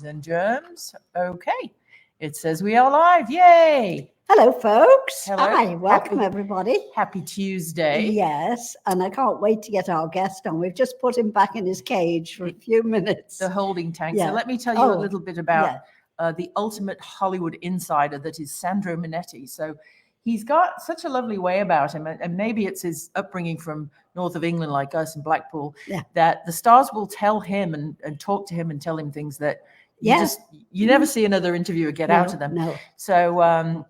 And germs. Okay. It says we are live. Yay. Hello, folks. Hello. Hi. Welcome, everybody. Happy Tuesday. Yes. And I can't wait to get our guest on. We've just put him back in his cage for a few minutes. The holding tank. Yeah. So let me tell you a little bit about the ultimate Hollywood insider that is Sandro Monetti. So he's got such a lovely way about him. And maybe it's his upbringing from north of England, like us in Blackpool, that the stars will tell him and talk to him and tell him things that you never see another interviewer get out of them. No. So,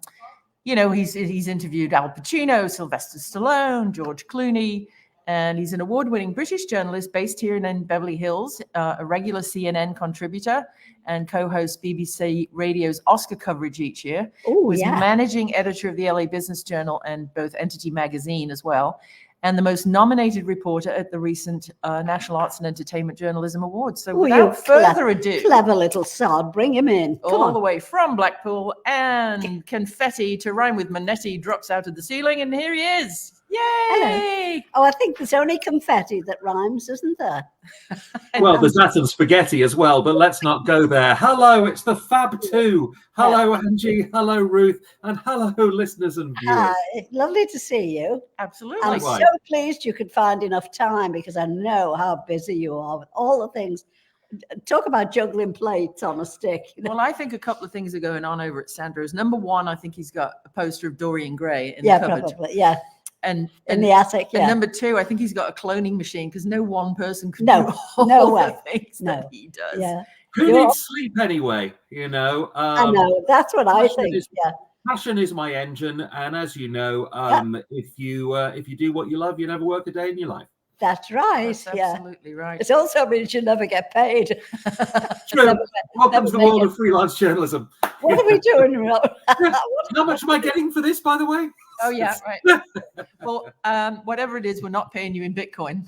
he's interviewed Al Pacino, Sylvester Stallone, George Clooney, and he's an award-winning British journalist based here in Beverly Hills, a regular CNN contributor and co-hosts BBC Radio's Oscar coverage each year. He's managing editor of the LA Business Journal and both Entity Magazine as well, and the most nominated reporter at the recent National Arts and Entertainment Journalism Awards. So without further ado. Clever little sod, bring him in. All the way from Blackpool, and confetti to rhyme with Monetti drops out of the ceiling, and here he is. Yay! Hello. Oh, I think there's only confetti that rhymes, isn't there? Well, there's that and spaghetti as well, but let's not go there. Hello, it's the Fab Two. Hello, Angie. Hello, Ruth. And hello, listeners and viewers. Lovely to see you. Absolutely. I'm so pleased you could find enough time, because I know how busy you are with all the things. Talk about juggling plates on a stick. Well, I think a couple of things are going on over at Sandro's. Number one, I think he's got a poster of Dorian Gray in the cupboard. Probably, and in the attic. And number two, I think he's got a cloning machine, because no one person can do all the things that he does. Yeah. Who needs sleep anyway? I know, that's what I think. Passion is my engine, and as you know, if you do what you love, you never work a day in your life. That's right. That's absolutely right. It also means you never get paid. True. Welcome to the world of freelance journalism. What are we doing? How much am I getting for this, by the way? Oh, yeah, right. Well, whatever it is, we're not paying you in Bitcoin.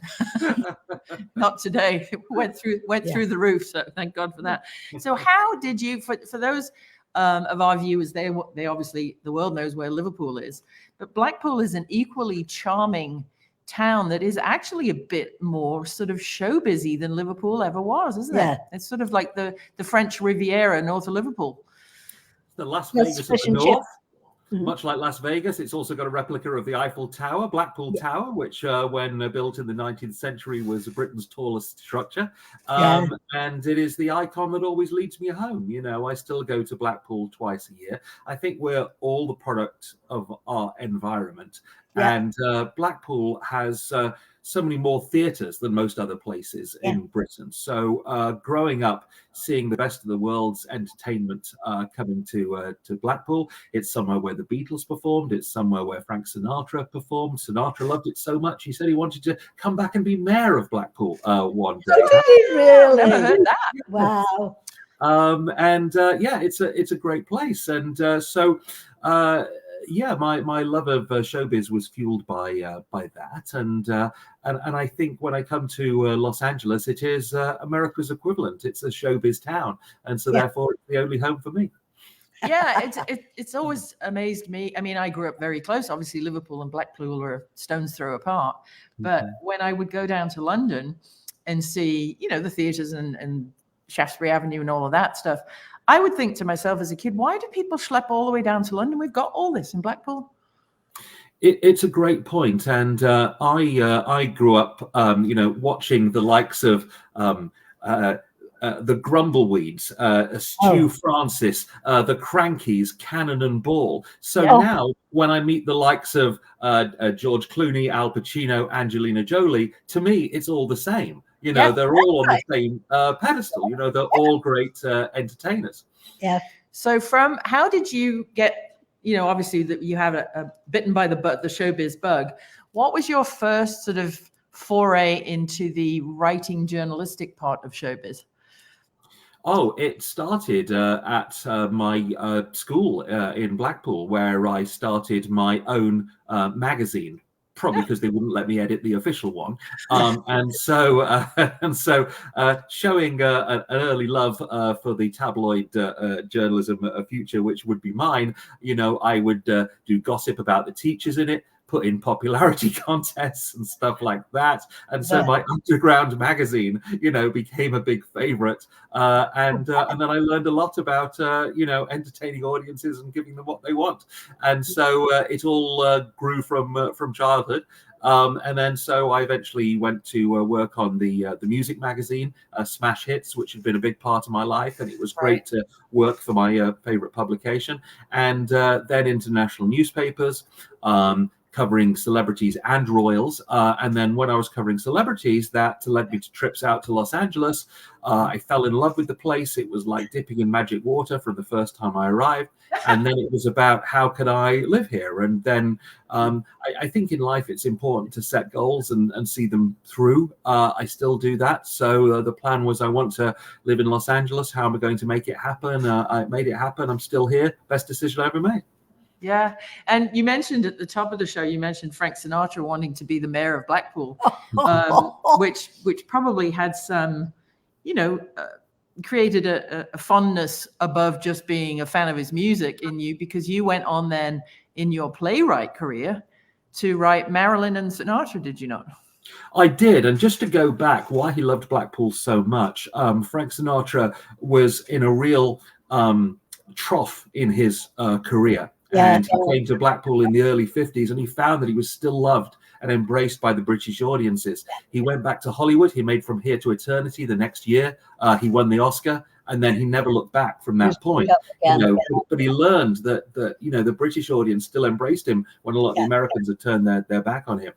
Not today. It went through the roof, so thank God for that. So how did you, for those of our viewers, they obviously, the world knows where Liverpool is, but Blackpool is an equally charming town that is actually a bit more sort of show busy than Liverpool ever was, isn't it? It's sort of like the French Riviera north of Liverpool. The Las Vegas of the north. Much like Las Vegas, it's also got a replica of the Eiffel Tower, Blackpool Tower, which when built in the 19th century was Britain's tallest structure. And it is the icon that always leads me home. I still go to Blackpool twice a year. I think we're all the product of our environment. And Blackpool has so many more theatres than most other places in Britain. So growing up, seeing the best of the world's entertainment coming to Blackpool, it's somewhere where the Beatles performed. It's somewhere where Frank Sinatra performed. Sinatra loved it so much, he said he wanted to come back and be mayor of Blackpool one day. Oh, did he really? Never heard that. Wow. It's a great place. And my love of showbiz was fueled by that, and I think when I come to Los Angeles, it is America's equivalent. It's a showbiz town, and so therefore it's the only home for me. Yeah, it's always amazed me. I mean, I grew up very close. Obviously, Liverpool and Blackpool are a stone's throw apart. But when I would go down to London and see, the theatres and Shaftesbury Avenue and all of that stuff, I would think to myself as a kid, why do people schlep all the way down to London? We've got all this in Blackpool. It's a great point. And I grew up, watching the likes of the Grumbleweeds, Stu Francis, the Crankies, Cannon and Ball. So now when I meet the likes of George Clooney, Al Pacino, Angelina Jolie, to me, it's all the same. They're all on the same pedestal. They're all great entertainers. Yeah. So how did you get, obviously that you have a bitten by the showbiz bug. What was your first sort of foray into the writing journalistic part of showbiz? Oh, it started at my school in Blackpool, where I started my own magazine. Probably because they wouldn't let me edit the official one, and so showing an early love for the tabloid journalism future, which would be mine. I would do gossip about the teachers in it, put in popularity contests and stuff like that. And so my underground magazine, became a big favorite. And then I learned a lot about, entertaining audiences and giving them what they want. And so it all grew from childhood. And then so I eventually went to work on the music magazine, Smash Hits, which had been a big part of my life. And it was great to work for my favorite publication. And then international newspapers, covering celebrities and royals. And then when I was covering celebrities, that led me to trips out to Los Angeles. I fell in love with the place. It was like dipping in magic water from the first time I arrived. And then it was about how could I live here? And then I think in life it's important to set goals and see them through. I still do that. So the plan was I want to live in Los Angeles. How am I going to make it happen? I made it happen. I'm still here. Best decision I ever made. Yeah. And you mentioned at the top of the show, you mentioned Frank Sinatra wanting to be the mayor of Blackpool, which probably had some, created a fondness above just being a fan of his music in you, because you went on then in your playwright career to write Marilyn and Sinatra, did you not? I did. And just to go back, why he loved Blackpool so much, Frank Sinatra was in a real trough in his career. And he came to Blackpool in the early 50s, and he found that he was still loved and embraced by the British audiences. He went back to Hollywood. He made From Here to Eternity the next year. He won the Oscar, and then he never looked back from that point. But he learned that the British audience still embraced him when a lot of the Americans had turned their back on him.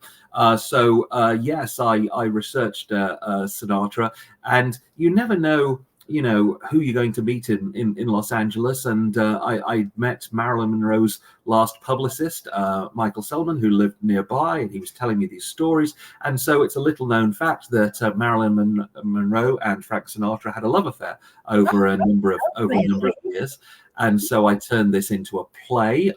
So yes, I researched Sinatra, and you never know who you're going to meet in Los Angeles. And I met Marilyn Monroe's last publicist, Michael Selman, who lived nearby, and he was telling me these stories. And so it's a little known fact that Marilyn Monroe and Frank Sinatra had a love affair over a number of years. And so I turned this into a play.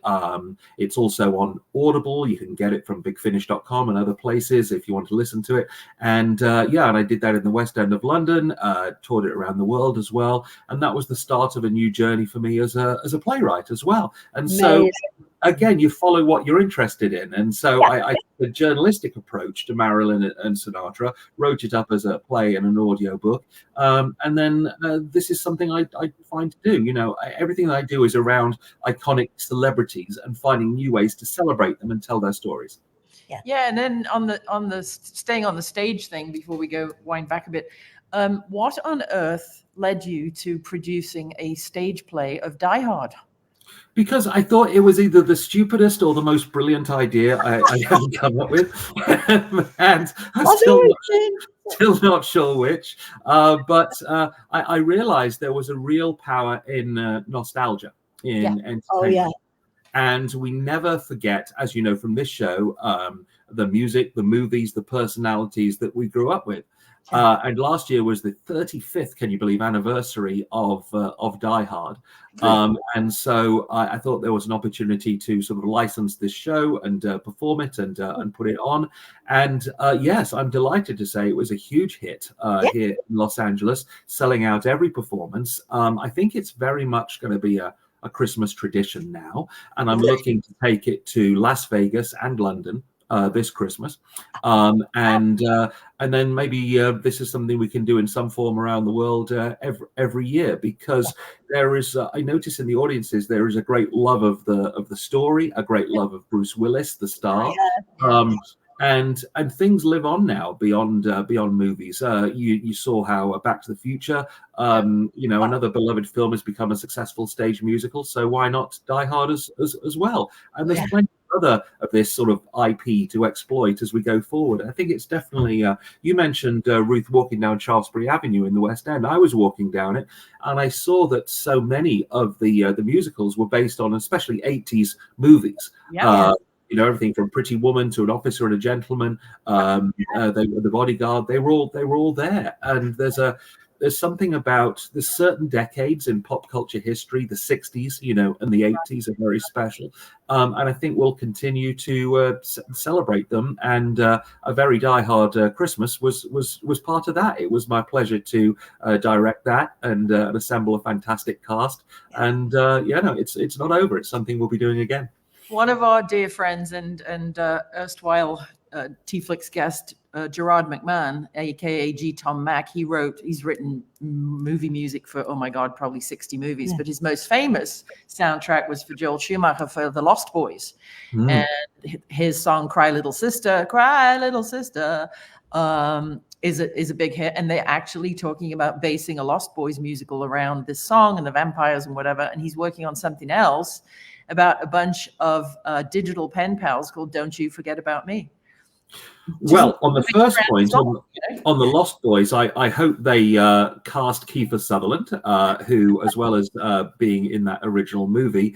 It's also on Audible. You can get it from bigfinish.com and other places if you want to listen to it. And and I did that in the West End of London, toured it around the world as well. And that was the start of a new journey for me as a playwright as well. And so again, you follow what you're interested in. And so I took a journalistic approach to Marilyn and Sinatra, wrote it up as a play and an audio book. And then this is something I find to do. Everything I do is around iconic celebrities and finding new ways to celebrate them and tell their stories. Yeah. And then on the staying on the stage thing, before we wind back a bit, what on earth led you to producing a stage play of Die Hard? Because I thought it was either the stupidest or the most brilliant idea I ever come up with. And I'm still not sure which. But I realized there was a real power in nostalgia, in entertainment. Oh, yeah. And we never forget, as you know from this show, the music, the movies, the personalities that we grew up with. And last year was the 35th, can you believe, anniversary of Die Hard. And so I thought there was an opportunity to sort of license this show and perform it and put it on. And yes, I'm delighted to say it was a huge hit here in Los Angeles, selling out every performance. I think it's very much going to be a Christmas tradition now. And I'm looking to take it to Las Vegas and London this Christmas, and then maybe this is something we can do in some form around the world every year, because there is I notice in the audiences there is a great love of the story, a great love of Bruce Willis, the star. And things live on now beyond movies. You saw how Back to the Future, another beloved film, has become a successful stage musical. So why not Die Hard as well? And there's plenty other of this sort of IP to exploit as we go forward. I think it's definitely, you mentioned Ruth walking down Shaftesbury Avenue in the West End. I was walking down it, and I saw that so many of the musicals were based on especially 80s movies. Everything from Pretty Woman to An Officer and a Gentleman, The Bodyguard, they were all there. And there's something about there's certain decades in pop culture history, the 60s, and the 80s are very special. And I think we'll continue to celebrate them. And A Very Die Hard Christmas was part of that. It was my pleasure to direct that and assemble a fantastic cast. And it's not over. It's something we'll be doing again. One of our dear friends and erstwhile TeaFlix guest, Gerard McMahon, aka G. Tom Mack, he's written movie music for, oh my God, probably 60 movies, but his most famous soundtrack was for Joel Schumacher for The Lost Boys. And his song Cry Little Sister, is a big hit. And they're actually talking about basing a Lost Boys musical around this song and the vampires and whatever. And he's working on something else about a bunch of digital pen pals called Don't You Forget About Me. Well, on the first point, on the Lost Boys, I hope they cast Kiefer Sutherland, who, as well as being in that original movie,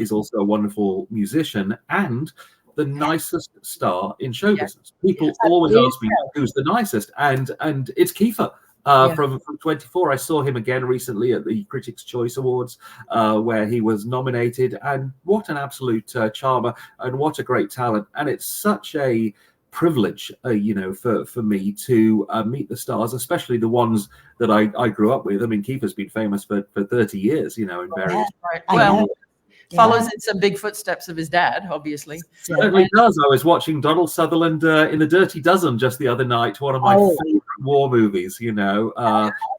is also a wonderful musician and the nicest star in show business. People always ask me who's the nicest, and it's Kiefer. From 24. I saw him again recently at the Critics' Choice Awards, where he was nominated, and what an absolute charmer, and what a great talent. And it's such a privilege, for me to meet the stars, especially the ones that I grew up with. I mean, Kiefer's been famous for 30 years, in various. Well, follows in some big footsteps of his dad, obviously. Certainly does. I was watching Donald Sutherland in The Dirty Dozen just the other night, one of my favorite war movies, one of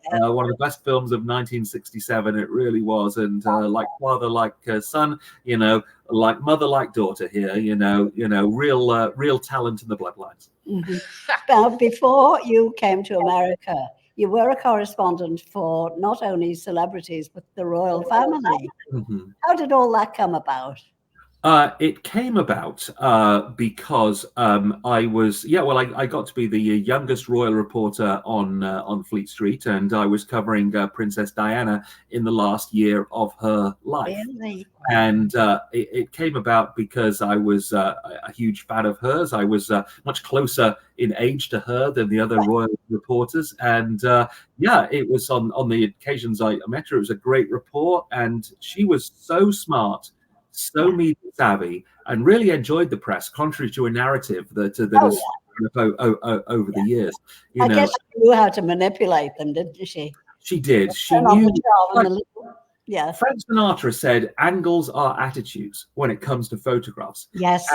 the best films of 1967. It really was. And like father, like son, like mother, like daughter here, real talent in the bloodlines. Now, before you came to America, you were a correspondent for not only celebrities, but the royal family. How did all that come about? It came about because I was, I got to be the youngest royal reporter on Fleet Street, and I was covering Princess Diana in the last year of her life. Really? And it came about because I was a huge fan of hers. I was much closer in age to her than the other royal reporters. And it was on the occasions I met her. It was a great rapport, and she was so smart, so media savvy, and really enjoyed the press, contrary to a narrative that has over the years. I guess she knew how to manipulate them, didn't she? She did. She knew. Frank Sinatra said, "Angles are attitudes" when it comes to photographs. Yes.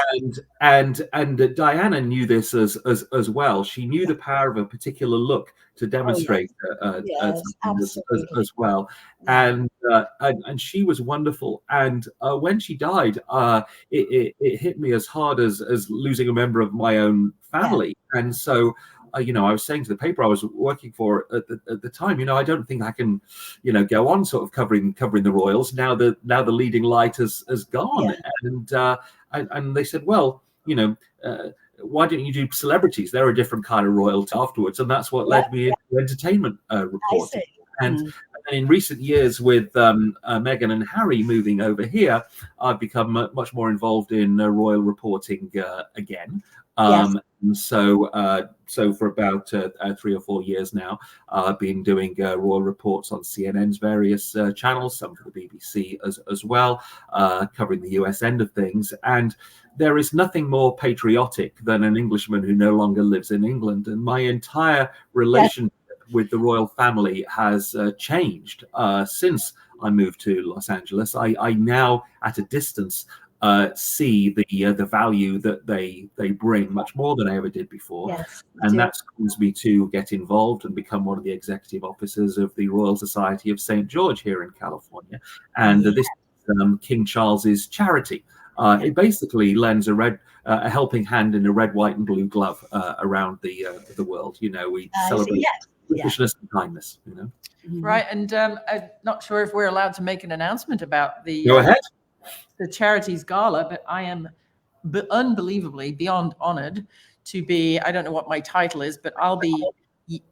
And Diana knew this as well. She knew the power of a particular look to demonstrate as well. And she was wonderful. And when she died, it hit me as hard as losing a member of my own family. And so I was saying to the paper I was working for at the time, I don't think I can, go on sort of covering the royals now. The leading light has gone, and they said, well, why don't you do celebrities? They're a different kind of royalty afterwards, and that's what led me into entertainment reporting. And in recent years, with Meghan and Harry moving over here, I've become much more involved in royal reporting again. And so for about 3 or 4 years now, I've been doing royal reports on CNN's various channels, some for the BBC as well, covering the US end of things. And there is nothing more patriotic than an Englishman who no longer lives in England. And my entire relationship with the royal family has changed since I moved to Los Angeles. I now, at a distance, see the value that they bring much more than I ever did before. And that's caused me to get involved and become one of the executive officers of the Royal Society of St. George here in California. And this is King Charles's charity. It basically lends a helping hand in a red, white, and blue glove around the world. We celebrate Britishness and kindness. Right, and I'm not sure if we're allowed to make an announcement about the. Go ahead. The charities gala, but I am unbelievably beyond honored to be, I don't know what my title is, but I'll be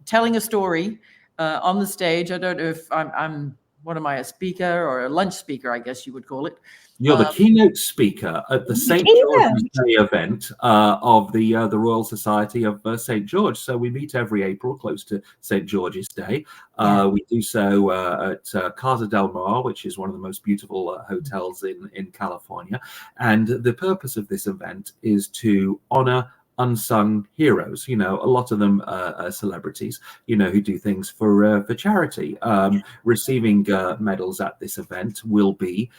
telling a story on the stage. I don't know if I'm what am I, a speaker or a lunch speaker, I guess you would call it. You're the keynote speaker at the St. George's Day event of the Royal Society of St. George. So we meet every April close to St. George's Day. We do so at Casa del Mar, which is one of the most beautiful hotels in California. And the purpose of this event is to honor unsung heroes. A lot of them are celebrities, who do things for charity. Receiving medals at this event will be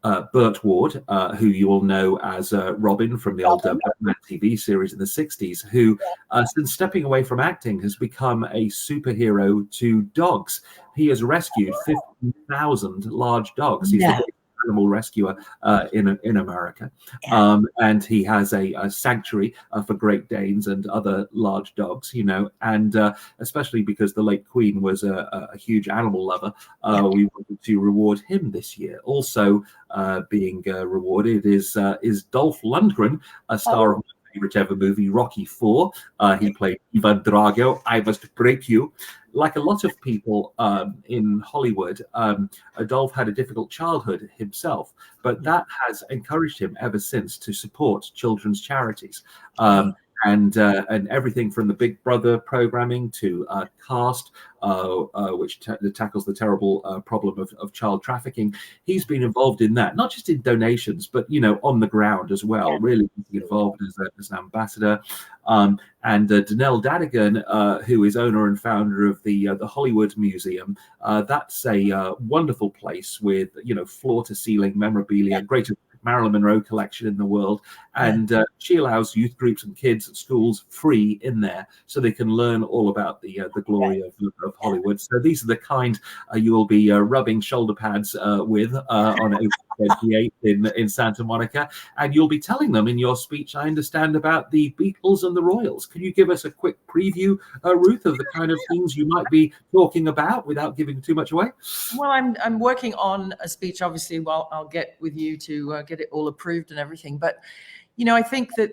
Burt Ward, who you all know as Robin from the old Batman TV series in the 60s, who, since stepping away from acting, has become a superhero to dogs. He has rescued 50,000 large dogs. He's the greatest animal rescuer in America. And he has a sanctuary for Great Danes and other large dogs, you know, and especially because the late Queen was a huge animal lover, we wanted to reward him this year. Also being rewarded is Dolph Lundgren, a star of my favorite ever movie, Rocky IV. He played Ivan Drago, I Must Break You. Like a lot of people in Hollywood, Dolph had a difficult childhood himself, but that has encouraged him ever since to support children's charities. And everything from the Big Brother programming to CAST, which tackles the terrible problem of child trafficking. He's been involved in that, not just in donations, but, you know, on the ground as well, really involved as an ambassador. And Danelle Dadigan, who is owner and founder of the Hollywood Museum, that's a wonderful place with, you know, floor-to-ceiling memorabilia, greatest Marilyn Monroe collection in the world, and she allows youth groups and kids at schools free in there, so they can learn all about the glory of Hollywood. So these are the kind you will be rubbing shoulder pads with on April 28th in Santa Monica, and you'll be telling them in your speech, I understand, about the Beatles and the Royals. Can you give us a quick preview, Ruth, of the kind of things you might be talking about without giving too much away? Well, I'm working on a speech, obviously, while I'll get with you to get it all approved and everything. But, you know, I think that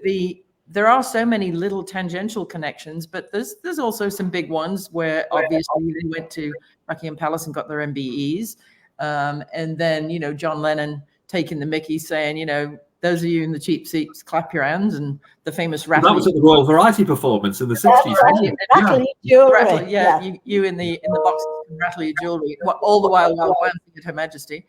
there are so many little tangential connections, but there's also some big ones where obviously they went to Buckingham Palace and got their MBEs. And then, you know, John Lennon taking the mickey saying, you know, those of you in the cheap seats, clap your hands, and the famous rattling. That was at the Royal Variety performance in the 60s. You in the boxes can rattle your jewelry, all the while glancing at Her Majesty.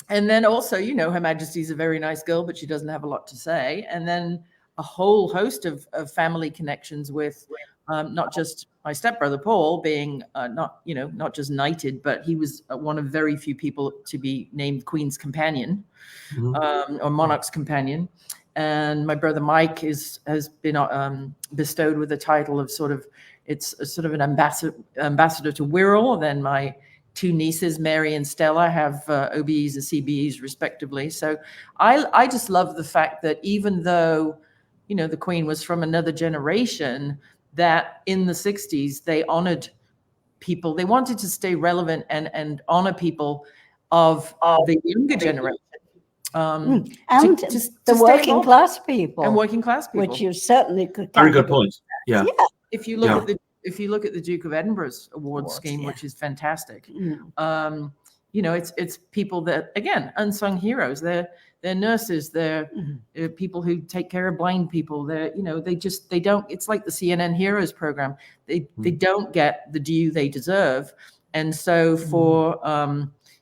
And then also, you know, Her Majesty's a very nice girl, but she doesn't have a lot to say. And then a whole host of family connections with not just my stepbrother Paul being not just knighted, but he was one of very few people to be named Queen's companion, or monarch's companion. And my brother Mike has been bestowed with the title of an ambassador to Wirral. Then my two nieces, Mary and Stella, have OBEs and CBEs respectively. So I just love the fact that even though, you know, the Queen was from another generation, that in the 60s they honored people. They wanted to stay relevant and honor people of the younger generation. And the working class people. And working class people. Which you certainly could. Very good point. Yeah. If you look at the Duke of Edinburgh's award scheme, which is fantastic, you know, it's people that, again, unsung heroes. They're nurses. They're people who take care of blind people. They're, you know, they don't. It's like the CNN Heroes program. They don't get the due they deserve. And so for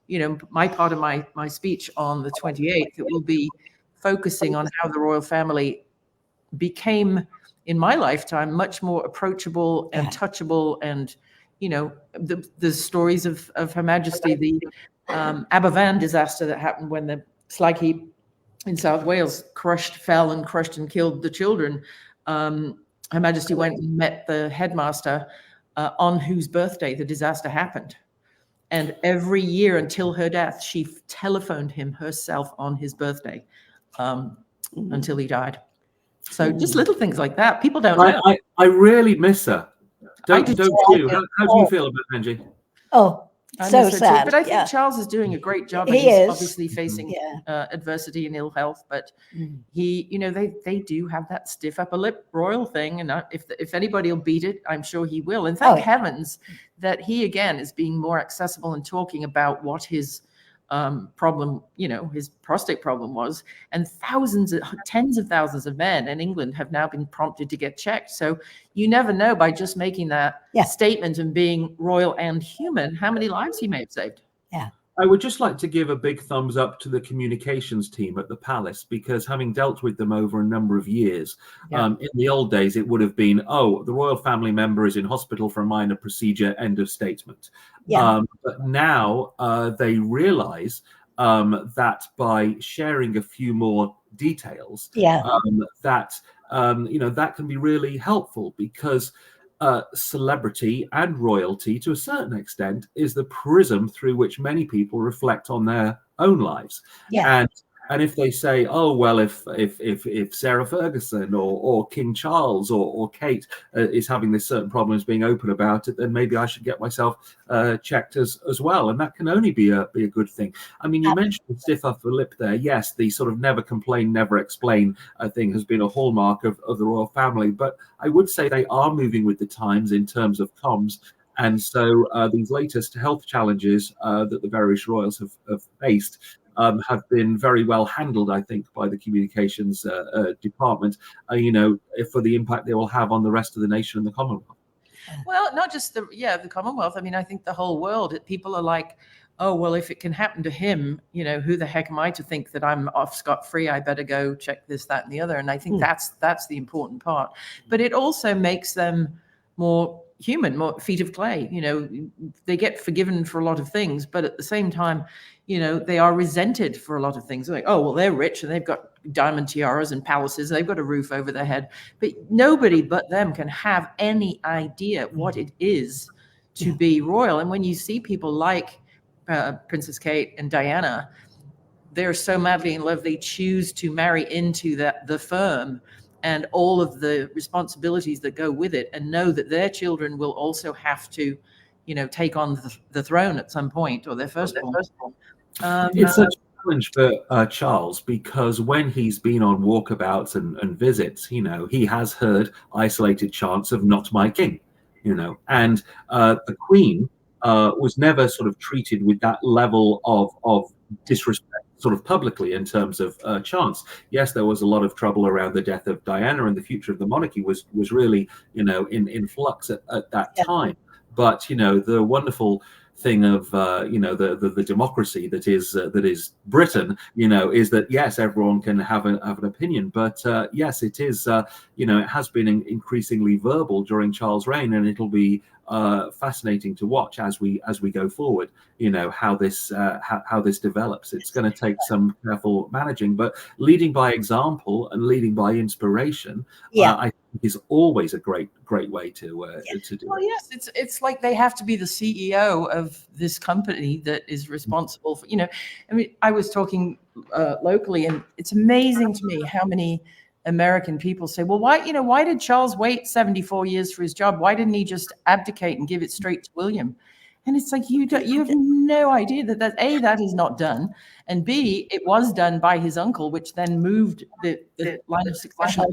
you know, my part of my speech on the 28th, it will be focusing on how the royal family became, in my lifetime, much more approachable and touchable. And, you know, the stories of Her Majesty, the Aberfan disaster that happened when the slag heap in South Wales fell and crushed and killed the children. Her Majesty went and met the headmaster on whose birthday the disaster happened. And every year until her death, she telephoned him herself on his birthday until he died. So just little things like that. People don't know. I really miss her. Don't you? How do you feel about Angie? Oh, so sad. But I think Charles is doing a great job. He is obviously facing adversity and ill health, but he, you know, they do have that stiff upper lip royal thing, and if anybody will beat it, I'm sure he will. And thank heavens that he again is being more accessible and talking about what his problem, you know, his prostate problem was. And tens of thousands of men in England have now been prompted to get checked. So you never know, by just making that statement and being royal and human, how many lives he may have saved. Yeah. I would just like to give a big thumbs up to the communications team at the palace, because having dealt with them over a number of years, in the old days, it would have been, oh, the royal family member is in hospital for a minor procedure, end of statement. But now they realize that by sharing a few more details, that that can be really helpful, because celebrity and royalty, to a certain extent, is the prism through which many people reflect on their own lives. And if they say, oh well, if Sarah Ferguson or King Charles or Kate is having this certain problem, is being open about it, then maybe I should get myself checked as well. And that can only be a good thing. I mean, you mentioned the stiff upper lip there. Yes, the sort of never complain, never explain thing has been a hallmark of the royal family. But I would say they are moving with the times in terms of comms. And so these latest health challenges that the various royals have faced have been very well handled, I think, by the communications department, for the impact they will have on the rest of the nation and the Commonwealth. Well, not just the Commonwealth. I mean, I think the whole world, people are like, oh, well, if it can happen to him, who the heck am I to think that I'm off scot-free? I better go check this, that, and the other. And I think that's the important part. But it also makes them more human, more feet of clay. They get forgiven for a lot of things, but at the same time, they are resented for a lot of things. Like, oh, well, they're rich and they've got diamond tiaras and palaces. They've got a roof over their head. But nobody but them can have any idea what it is to be royal. And when you see people like Princess Kate and Diana, they're so madly in love, they choose to marry into the firm and all of the responsibilities that go with it, and know that their children will also have to, take on the throne at some point, or their firstborn. It's such a challenge for Charles, because when he's been on walkabouts and visits, he has heard isolated chants of "Not my king," and the Queen was never sort of treated with that level of disrespect, sort of publicly, in terms of chants. Yes, there was a lot of trouble around the death of Diana, and the future of the monarchy was really, in flux at that time. But the wonderful thing of the democracy that is Britain, is that yes, everyone can have an opinion, but yes, it is it has been increasingly verbal during Charles' reign, and it'll be fascinating to watch as we go forward, how this develops. It's going to take some careful managing, but leading by example and leading by inspiration, I think is always a great way to do it. Well, yes, it's like they have to be the CEO of this company that is responsible for, I mean, I was talking locally, and it's amazing to me how many American people say, well, why did Charles wait 74 years for his job? Why didn't he just abdicate and give it straight to William? And it's like, you have no idea that A, that is not done, and B, it was done by his uncle, which then moved the line of succession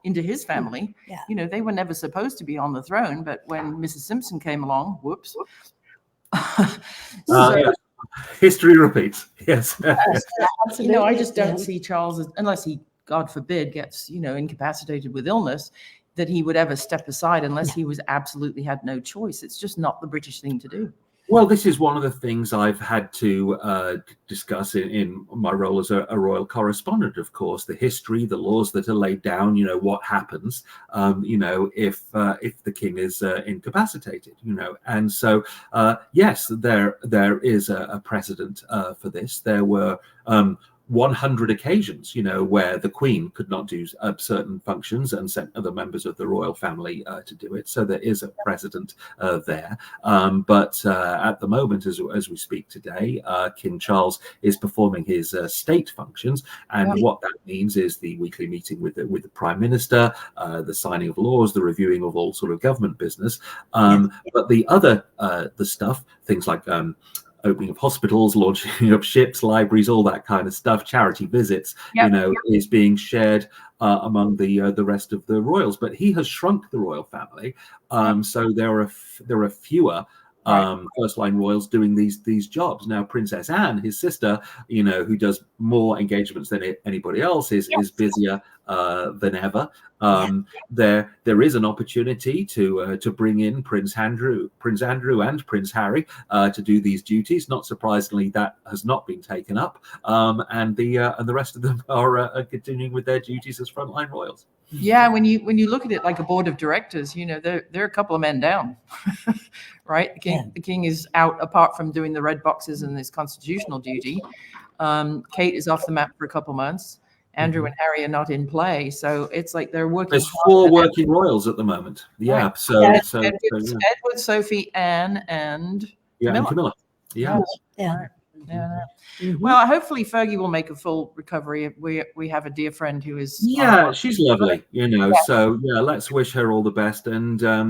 into his family. They were never supposed to be on the throne, but when Mrs. Simpson came along, whoops. History repeats. Yes. I just don't see Charles, unless he, God forbid, gets, incapacitated with illness, that he would ever step aside unless he was absolutely had no choice. It's just not the British thing to do. Well, this is one of the things I've had to discuss in my role as a royal correspondent, of course, the history, the laws that are laid down, what happens, if the king is incapacitated, And so, yes, there is a precedent for this. There were 100 occasions, where the Queen could not do certain functions and sent other members of the royal family to do it. So there is a precedent there. But at the moment, as we speak today, King Charles is performing his state functions. And what that means is the weekly meeting with the Prime Minister, the signing of laws, the reviewing of all sort of government business. But the other, the stuff, things like opening of hospitals, launching of ships, libraries, all that kind of stuff, charity visits, is being shared among the rest of the royals. But he has shrunk the royal family, so there are fewer first-line royals doing these jobs. Now, Princess Anne, his sister, who does more engagements than anybody else, is busier than ever. There is an opportunity to bring in Prince Andrew and Prince Harry to do these duties. Not surprisingly, that has not been taken up, and the rest of them are continuing with their duties as frontline royals. Yeah, when you look at it like a board of directors, they're a couple of men down, right? The king is out apart from doing the red boxes and his constitutional duty. Kate is off the map for a couple months. Andrew and Harry are not in play, so it's like they're working. There's 4 working royals at the moment. Yeah, right. so Edward, Sophie, Anne, and Camilla. And Camilla. Yeah. Yeah. Well, hopefully Fergie will make a full recovery. We have a dear friend who is. She's lovely, So let's wish her all the best. And I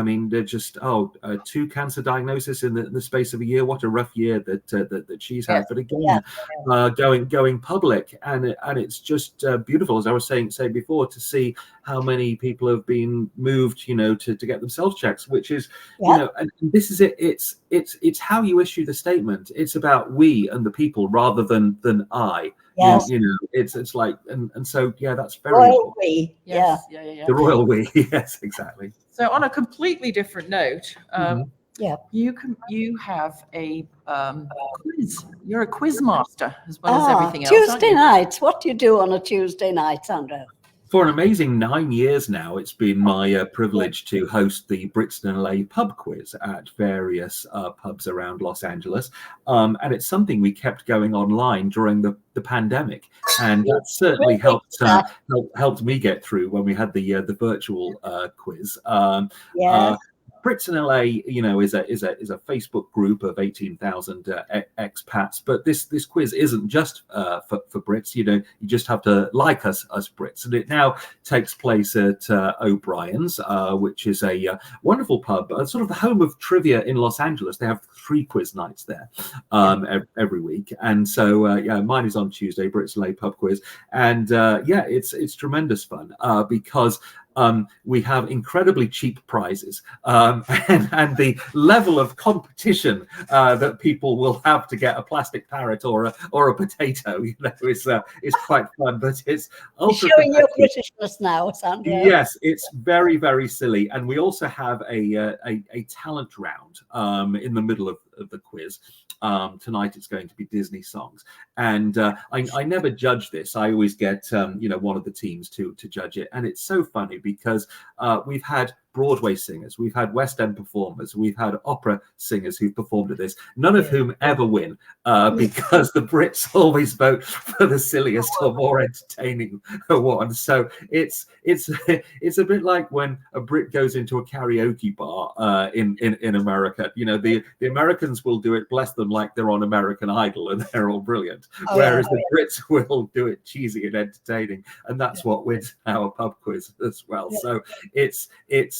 mean, they're just 2 cancer diagnoses in the space of a year. What a rough year that she's had. But again, going public, and it's just beautiful, as I was saying before, to see how many people have been moved, to get themselves checks, which is, and this is it. It's how you issue the statement. It's about we and the people rather than I. Yes. It's like, and so that's very royal we. Yes. Yeah. The royal we. Yes, exactly. So on a completely different note, you have a quiz. You're a quiz master as well as everything else. Tuesday nights. What do you do on a Tuesday night, Sandro? For an amazing 9 years now, it's been my privilege to host the Brixton LA pub quiz at various pubs around Los Angeles. And it's something we kept going online during the pandemic. And that certainly helped me get through when we had the virtual quiz. Brixton LA, is a Facebook group of 18,000 expats. But this quiz isn't just for Brits. You just have to like us Brits. And it now takes place at O'Brien's, which is a wonderful pub, sort of the home of trivia in Los Angeles. They have 3 quiz nights there every week. And so mine is on Tuesday, Brixton LA pub quiz, and it's tremendous fun because we have incredibly cheap prizes, and the level of competition that people will have to get a plastic parrot or a potato, is quite fun. But it's ultra showing your Britishness now, Sandro. Yes, it's very, very silly, and we also have a talent round in the middle of the quiz. Tonight it's going to be Disney songs, and I never judge this. I always get one of the teams to judge it, and it's so funny because we've had Broadway singers, we've had West End performers, we've had opera singers who've performed at this, none of whom ever win because the Brits always vote for the silliest or more entertaining one. So it's a bit like when a Brit goes into a karaoke bar in America. The Americans will do it, bless them, like they're on American Idol and they're all brilliant, whereas the Brits will do it cheesy and entertaining, and that's what wins our pub quiz as well. So it's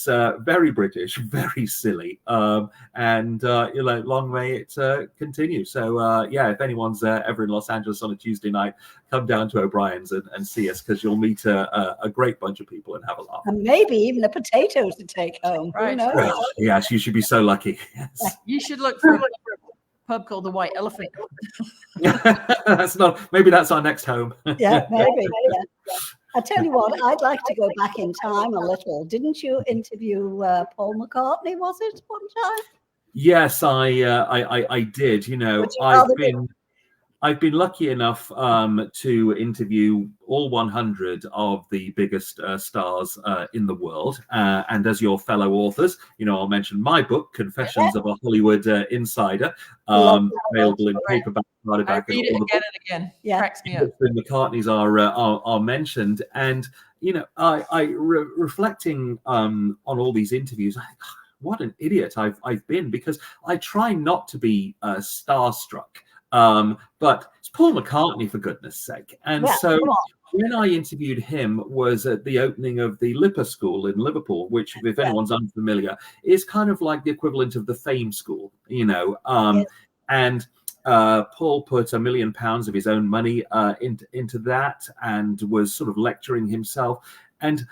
very British, very silly, and long may it continue. So if anyone's ever in Los Angeles on a Tuesday night, come down to O'Brien's and see us, because you'll meet a great bunch of people and have a laugh. And maybe even a potato to take home. Right. Well, yes, you should be so lucky. Yes. You should look for a pub called the White Elephant. Maybe that's our next home. Yeah, maybe. Yeah. I tell you what, I'd like to go back in time a little. Didn't you interview Paul McCartney? Was it one time? Yes, I did. I've been lucky enough to interview all 100 of the biggest stars in the world. And as your fellow authors, I'll mention my book, Confessions of a Hollywood Insider, available in paperback, hardback. I read it again and again. Yeah, cracks me up. The McCartneys are mentioned, and reflecting on all these interviews, I think, what an idiot I've been, because I try not to be starstruck. But it's Paul McCartney, for goodness sake. And so when I interviewed him was at the opening of the Lipper School in Liverpool, which, if anyone's unfamiliar, is kind of like the equivalent of the Fame School, and Paul put £1 million of his own money into that, and was sort of lecturing himself. And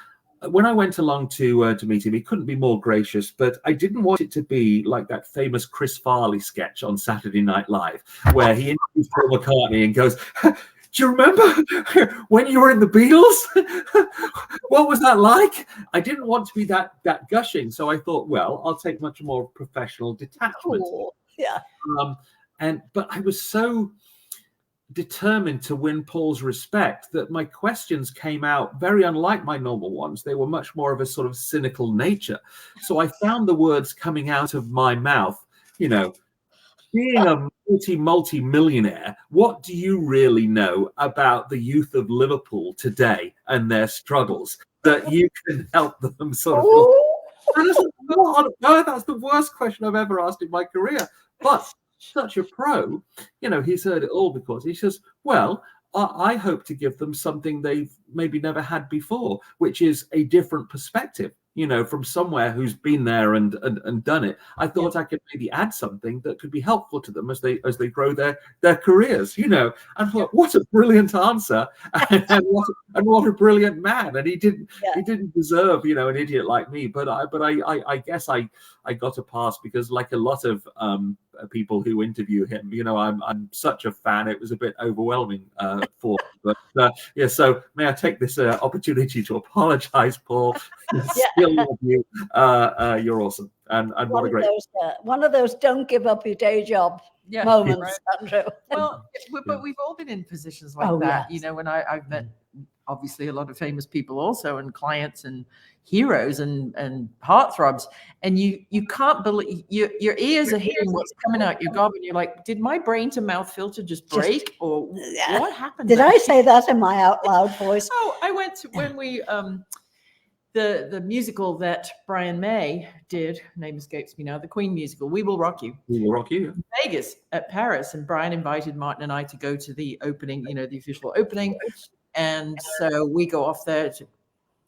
when I went along to meet him, he couldn't be more gracious, but I didn't want it to be like that famous Chris Farley sketch on Saturday Night Live, where he interviews Paul McCartney and goes, "Do you remember when you were in the Beatles? What was that like?" I didn't want to be that gushing, so I thought, well, I'll take much more professional detachment. Cool. Yeah. But I was so determined to win Paul's respect that my questions came out very unlike my normal ones. They were much more of a sort of cynical nature. So I found the words coming out of my mouth, being a multi-millionaire, what do you really know about the youth of Liverpool today and their struggles that you can help them sort of go, what on earth? That's the worst question I've ever asked in my career. But such a pro, he's heard it all because he says, well, I hope to give them something they've maybe never had before, which is a different perspective, from somewhere who's been there and done it. I thought I could maybe add something that could be helpful to them as they grow their careers, and I thought, what a brilliant answer, and what a brilliant man. And he didn't deserve, an idiot like me, but I guess I got a pass because, like a lot of people who interview him, I'm such a fan. It was a bit overwhelming for me. But so may I take this opportunity to apologize, Paul. Still love you. You're awesome, and what a great one of those don't give up your day job moments, Sandro. Well, but we've all been in positions like that. Yes. When I've met obviously a lot of famous people also, and clients and heroes and heartthrobs, and you can't believe your ears are hearing what's coming out your gob, and you're like, did my brain to mouth filter just break, or what happened? Did I say that in my out loud voice? Oh, I went to when we the musical that Brian May did, name escapes me now, the Queen musical, We Will Rock You. We Will Rock You. Vegas at Paris, and Brian invited Martin and I to go to the opening, the official opening. And so we go off there to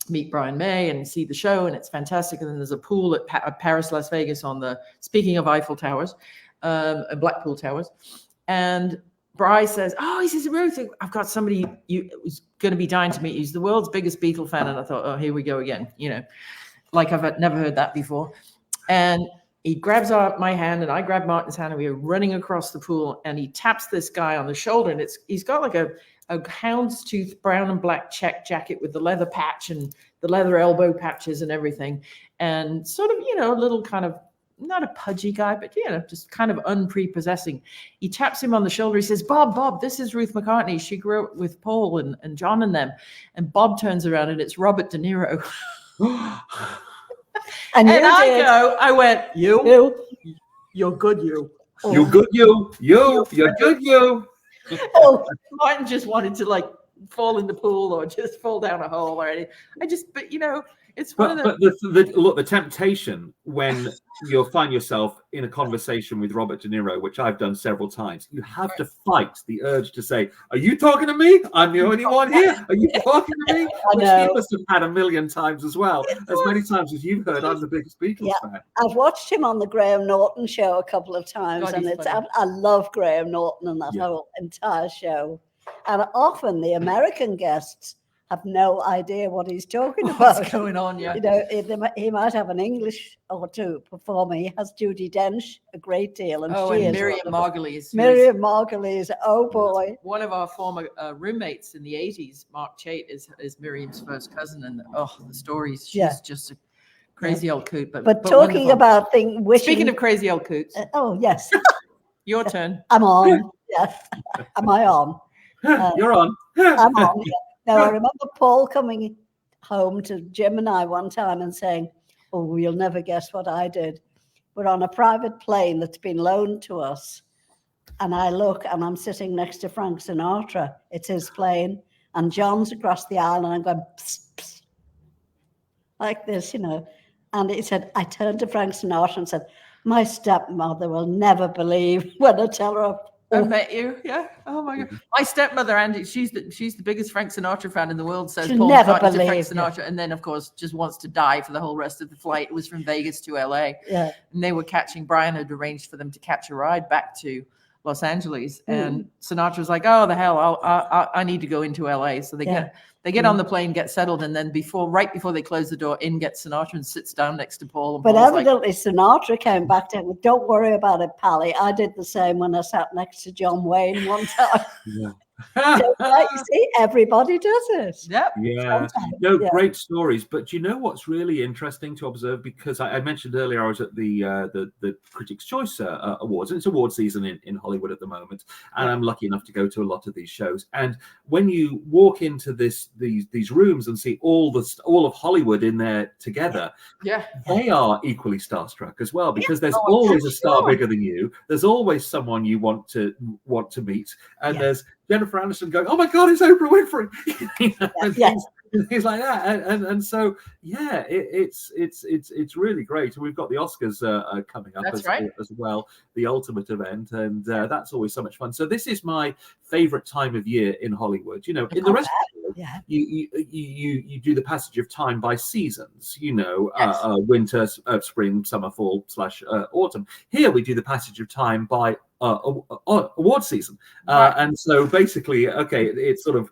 meet Brian May and see the show, and it's fantastic. And then there's a pool at Paris, Las Vegas speaking of Eiffel Towers, Blackpool Towers. And Bryce says, he says, Ruth, I've got somebody who's going to be dying to meet you. He's the world's biggest Beatle fan. And I thought, oh, here we go again, like I've never heard that before. And he grabs my hand and I grab Martin's hand, and we are running across the pool, and he taps this guy on the shoulder, and he's got like a houndstooth brown and black check jacket with the leather patch and the leather elbow patches and everything. And sort of, a little kind of, not a pudgy guy, but just kind of unprepossessing. He taps him on the shoulder. He says, Bob, this is Ruth McCartney. She grew up with Paul and John and them. And Bob turns around, and it's Robert De Niro. and I went, you're good, you. You're good, you're good, you. Martin just wanted to fall in the pool or just fall down a hole or anything. It's one of the temptation when you find yourself in a conversation with Robert De Niro, which I've done several times, you have to fight the urge to say, are you talking to me? I'm the only one here. Are you talking to me? Which he must have had a million times as well. As many times as you've heard, I'm the biggest Beatles fan. I've watched him on the Graham Norton show a couple of times, and I love Graham Norton and that whole entire show. And often the American guests have no idea what he's talking about. What's going on, he might have an English or two performer. He has Judi Dench a great deal. And Miriam Margolyes. Miriam Margolyes, oh boy. One of our former roommates in the 80s, Mark Chait, is Miriam's first cousin. And the stories, she's just a crazy old coot. But talking about Speaking of crazy old coots. Oh, yes. Your turn. I'm on. Yes. Am I on? You're on. I'm on. Yeah. Now, I remember Paul coming home to Jim and I one time and saying, oh, you'll never guess what I did. We're on a private plane that's been loaned to us. And I look, and I'm sitting next to Frank Sinatra. It's his plane. And John's across the aisle, and I'm going, psst, psst, like this, And he said, I turned to Frank Sinatra and said, my stepmother will never believe when I tell her I met you, yeah. Oh my God, my stepmother Angie, she's the biggest Frank Sinatra fan in the world. Says Paul McCartney to Frank Sinatra, and then of course just wants to die for the whole rest of the flight. It was from Vegas to LA, and they were Brian had arranged for them to catch a ride back to Los Angeles, and Sinatra was like, "Oh the hell, I need to go into LA." So they get on the plane, get settled, and then right before they close the door, in gets Sinatra and sits down next to Paul. And but Paul's evidently Sinatra came back to him. Don't worry about it, Pally. I did the same when I sat next to John Wayne one time. So, you see, everybody does it. Yep. Yeah, Sometimes, no, yeah. great stories. But you know what's really interesting to observe, because I mentioned earlier I was at the Critics' Choice Awards, and it's award season in Hollywood at the moment, and I'm lucky enough to go to a lot of these shows. And when you walk into these rooms and see all of Hollywood in there together, Yeah. they are equally starstruck as well, because there's always a star bigger than you. There's always someone you want to meet, and there's Jennifer Aniston going, "Oh my God, it's Oprah Winfrey," and things like that. And so it's really great. We've got the Oscars coming up as well, the ultimate event, and that's always so much fun. So this is my favorite time of year in Hollywood. You know, in the rest of the year, you do the passage of time by seasons. You know, winter, spring, summer, fall / autumn. Here we do the passage of time by award season, and so basically, it's sort of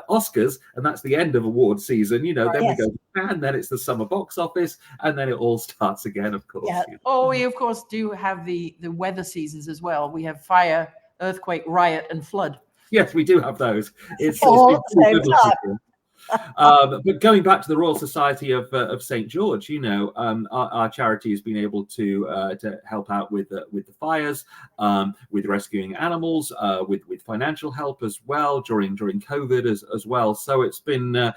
Oscars, and that's the end of award season. You know, then we go to Japan, then it's the summer box office, and then it all starts again. Of course. Yeah. You know. Oh, we of course do have the weather seasons as well. We have fire, earthquake, riot, and flood. Yes, we do have those. It's all at the same time. But going back to the Royal Society of St. George, you know, our charity has been able to help out with the fires, with rescuing animals, with financial help as well during COVID as well. So it's been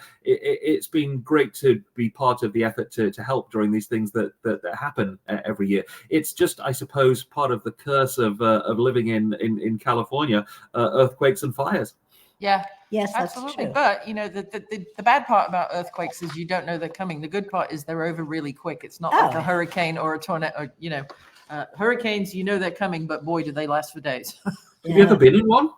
great to be part of the effort to help during these things that happen every year. It's just, I suppose, part of the curse of living in California, earthquakes and fires. Yeah. Yes, absolutely. that's true. But you know, the bad part about earthquakes is you don't know they're coming. The good part is they're over really quick. It's not like a hurricane or a tornado. Or, you know, hurricanes, you know they're coming, but boy, do they last for days. Have you ever been in one?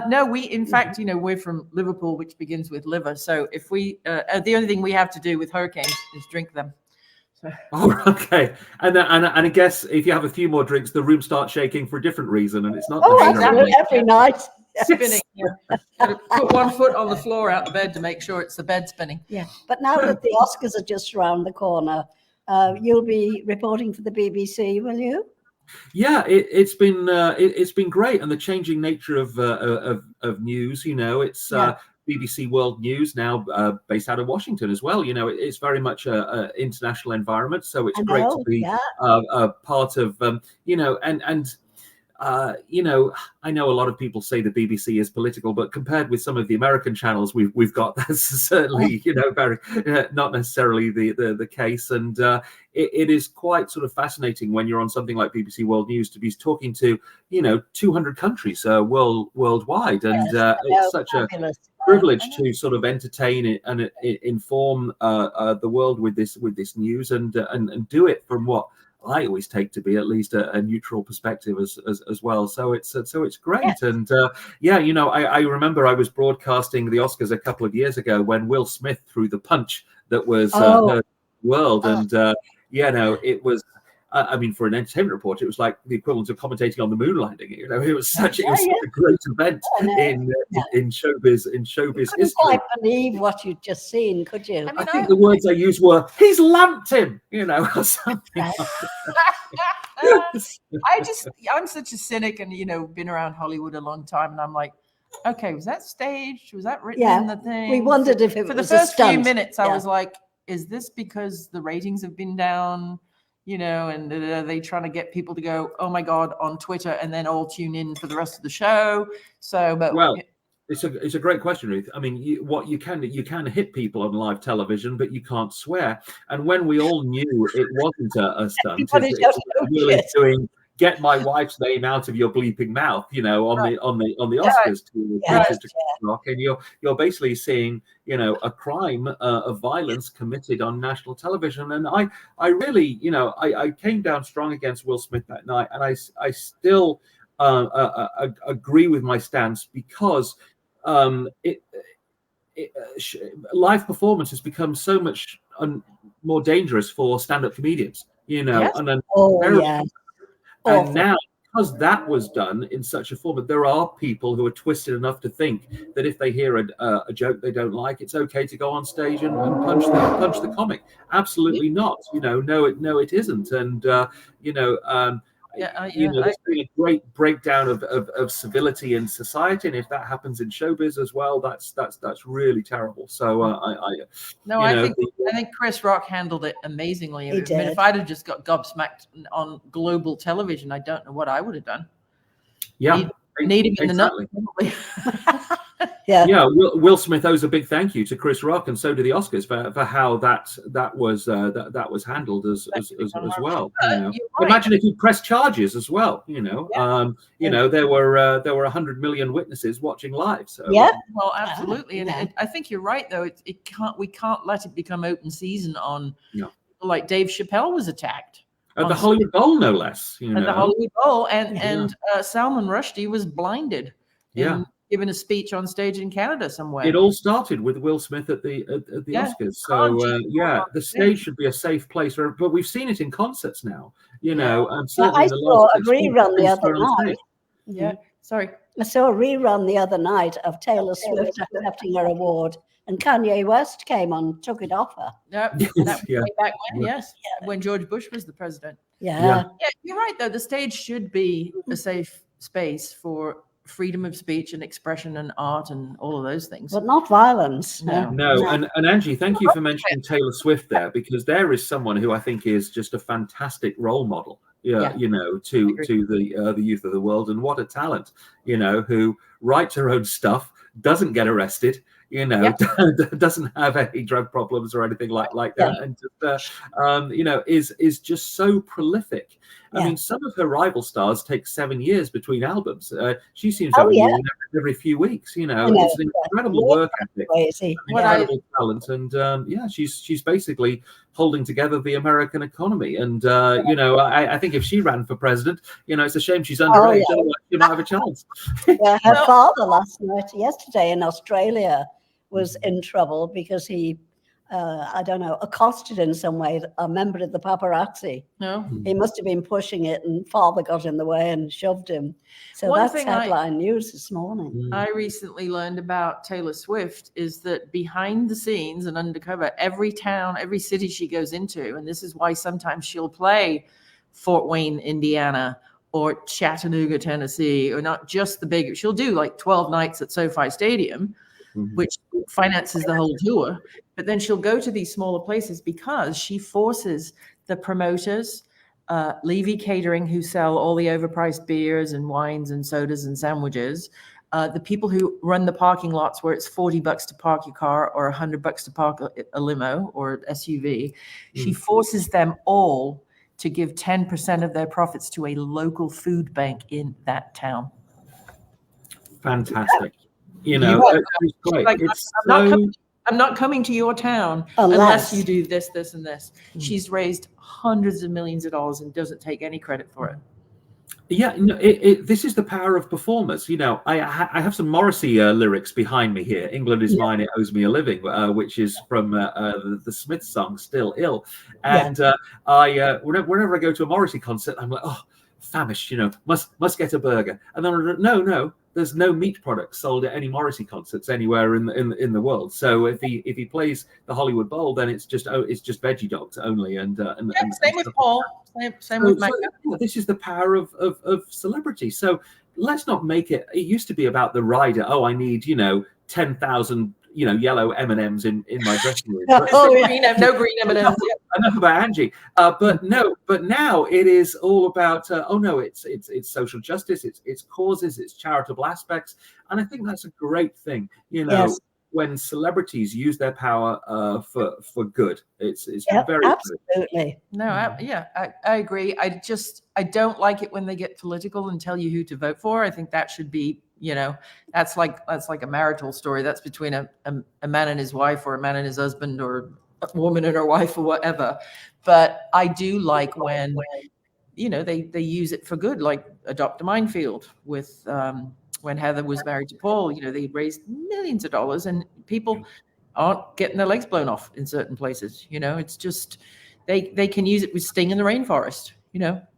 No, we, in fact, you know, we're from Liverpool, which begins with liver. So if we, the only thing we have to do with hurricanes is drink them. So. Oh, okay. And I guess if you have a few more drinks, the room starts shaking for a different reason, and it's not. Exactly. Every night. Spinning. Put one foot on the floor out the bed to make sure it's the bed spinning. Yeah. But now that the Oscars are just around the corner, you'll be reporting for the BBC, will you? Yeah, it's been great, and the changing nature of news. You know, it's BBC World News now, based out of Washington as well. You know, it's very much a international environment, so it's great to be a part of. You know, and. You know, I know a lot of people say the BBC is political, but compared with some of the American channels we've got, that's certainly, you know, very not necessarily the case. And it is quite sort of fascinating when you're on something like BBC World News to be talking to, you know, 200 countries worldwide, and it's such a privilege to sort of entertain and inform the world with this news, and do it from what I always take to be at least a neutral perspective as well. So it's great. Yes. And you know, I remember I was broadcasting the Oscars a couple of years ago when Will Smith threw the punch that was heard in the world, and you know, it was. I mean, for an entertainment reporter, it was like the equivalent of commentating on the moon landing. You know, it was such a great event in showbiz history. Couldn't quite believe what you'd just seen, could you? I think the words I used were "he's lamped him," you know, or something. I'm such a cynic, and you know, been around Hollywood a long time, and I'm like, okay, was that staged? Was that written in the thing? We wondered if it was for the first few minutes. I was like, is this because the ratings have been down? You know, and are they trying to get people to go, oh my God, on Twitter, and then all tune in for the rest of the show? So, but it's a great question, Ruth. I mean, you can hit people on live television, but you can't swear. And when we all knew it wasn't a stunt, it's really doing "get my wife's name out of your bleeping mouth," you know, on the Oscars to and you're basically seeing, you know, a crime of violence committed on national television. And I really, you know, I came down strong against Will Smith that night, and I still agree with my stance, because live performance has become so much more dangerous for stand-up comedians, you know, and then and now, because that was done in such a form, that there are people who are twisted enough to think that if they hear a joke they don't like, it's okay to go on stage and punch the comic. Absolutely not. You know, no, it isn't. And you know, There's been a great breakdown of civility in society, and if that happens in showbiz as well, that's really terrible. So I think Chris Rock handled it amazingly. He did. If I'd have just got gobsmacked on global television, I don't know what I would have done. Yeah. Need him in the nut. Yeah. Will Smith owes a big thank you to Chris Rock, and so do the Oscars for how that was handled as well. Right. Imagine if you press charges as well. There were 100 million witnesses watching live. So well, absolutely, and I think you're right though. We can't let it become open season on like Dave Chappelle was attacked. At the Hollywood Bowl, no less. At the Hollywood Bowl, and Salman Rushdie was blinded. Giving a speech on stage in Canada somewhere. It all started with Will Smith at the Oscars. So the stage should be a safe place. But we've seen it in concerts now. And I saw a rerun the other night. I saw a rerun the other night of Taylor Swift accepting her award. And Kanye West came on, took it off her. That was way back when, when George Bush was the president. Yeah, you're right, though. The stage should be a safe space for freedom of speech and expression and art and all of those things. But not violence. No. And Angie, thank you for mentioning Taylor Swift there, because there is someone who I think is just a fantastic role model. To the youth of the world, and what a talent, who writes her own stuff, doesn't get arrested, doesn't have any drug problems or anything like that, and just, is just so prolific. I mean, some of her rival stars take 7 years between albums. She seems to have every few weeks. It's an incredible work ethic, incredible talent, and she's basically holding together the American economy. And I think if she ran for president, it's a shame she's underage. Otherwise, she might have a chance. Her father yesterday in Australia was in trouble because he, accosted in some way a member of the paparazzi. No, he must have been pushing it, and father got in the way and shoved him. So that's headline news this morning. I recently learned about Taylor Swift is that behind the scenes and undercover, every town, every city she goes into, and this is why sometimes she'll play Fort Wayne, Indiana, or Chattanooga, Tennessee, or not just the big. She'll do like 12 nights at SoFi Stadium, which finances the whole tour. But then she'll go to these smaller places because she forces the promoters, Levy Catering, who sell all the overpriced beers and wines and sodas and sandwiches, the people who run the parking lots where it's $40 to park your car or $100 to park a limo or SUV. She forces them all to give 10% of their profits to a local food bank in that town. Fantastic. It's great. Like, I'm not coming to your town unless you do this, this, and this. She's raised hundreds of millions of dollars and doesn't take any credit for it. Yeah, this is the power of performers. I have some Morrissey lyrics behind me here. England is mine, it owes me a living, which is from the Smiths song "Still Ill." And whenever I go to a Morrissey concert, I'm like, oh, famished, must get a burger. And then no, there's no meat products sold at any Morrissey concerts anywhere in the world. So if he plays the Hollywood Bowl, then it's just veggie dogs only. And same with Paul. Same with Mike. This is the power of celebrity. So let's not make it. It used to be about the rider. Oh, I need 10,000 yellow M&Ms in my dressing room. No green M&Ms. Enough about Angie. But now it is all about. It's social justice. It's causes. It's charitable aspects, and I think that's a great thing. When celebrities use their power for good, it's very absolutely. Good. No, I agree. I don't like it when they get political and tell you who to vote for. I think that should be. That's like a marital story. That's between a man and his wife, or a man and his husband, or a woman and her wife, or whatever. But I do like when they use it for good, like Adopt a Minefield with when Heather was married to Paul. They raised millions of dollars, and people aren't getting their legs blown off in certain places. It's just they can use it with Sting in the Rainforest.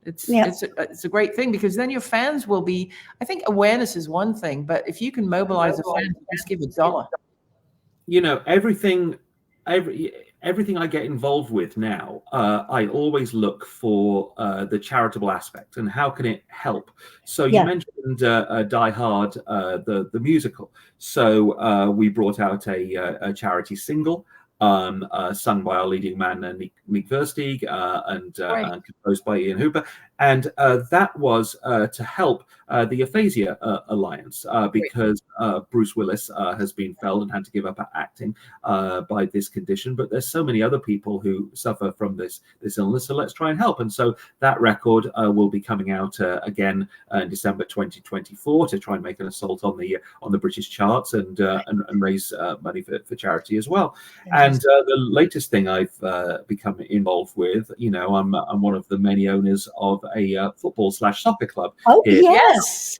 It's a great thing, because then your fans will be. I think awareness is one thing, but if you can mobilize a fan, just give $1. everything I get involved with now, I always look for the charitable aspect and how can it help. So you mentioned Die Hard, the musical. So we brought out a charity single sung by our leading man, Nick Versteeg, and composed by Ian Hooper. And that was to help the Aphasia Alliance, because Bruce Willis has been felled and had to give up acting by this condition. But there's so many other people who suffer from this illness, so let's try and help. And so that record will be coming out again in December 2024 to try and make an assault on the British charts and raise money for charity as well. And the latest thing I've become involved with, I'm one of the many owners of a football/soccer club here. Yes.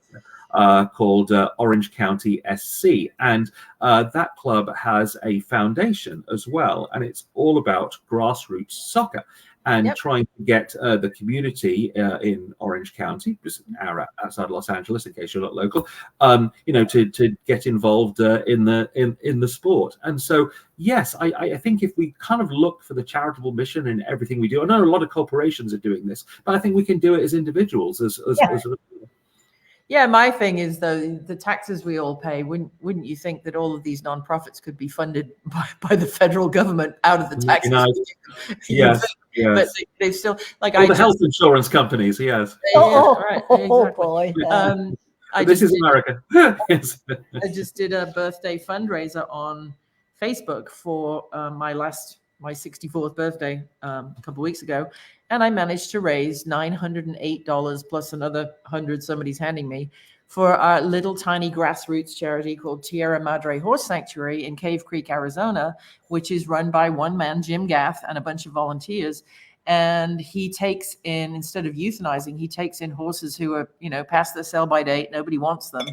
Called Orange County SC, and that club has a foundation as well, and it's all about grassroots soccer and trying to get the community in Orange County, just an hour outside Los Angeles, in case you're not local, to get involved in the sport. And so, yes, I think if we kind of look for the charitable mission in everything we do, I know a lot of corporations are doing this, but I think we can do it as individuals, as Yeah, my thing is, though, the taxes we all pay, wouldn't you think that all of these nonprofits could be funded by the federal government out of the taxes? Yes. But they still, like, all the health insurance companies, yes. Right, exactly. Boy. This is America. Yes. I just did a birthday fundraiser on Facebook for my 64th birthday a couple of weeks ago, and I managed to raise $908 plus another 100 somebody's handing me for a little tiny grassroots charity called Tierra Madre Horse Sanctuary in Cave Creek, Arizona, which is run by one man, Jim Gath, and a bunch of volunteers. And he takes in, instead of euthanizing, he takes in horses who are, past their sell-by date. Nobody wants them,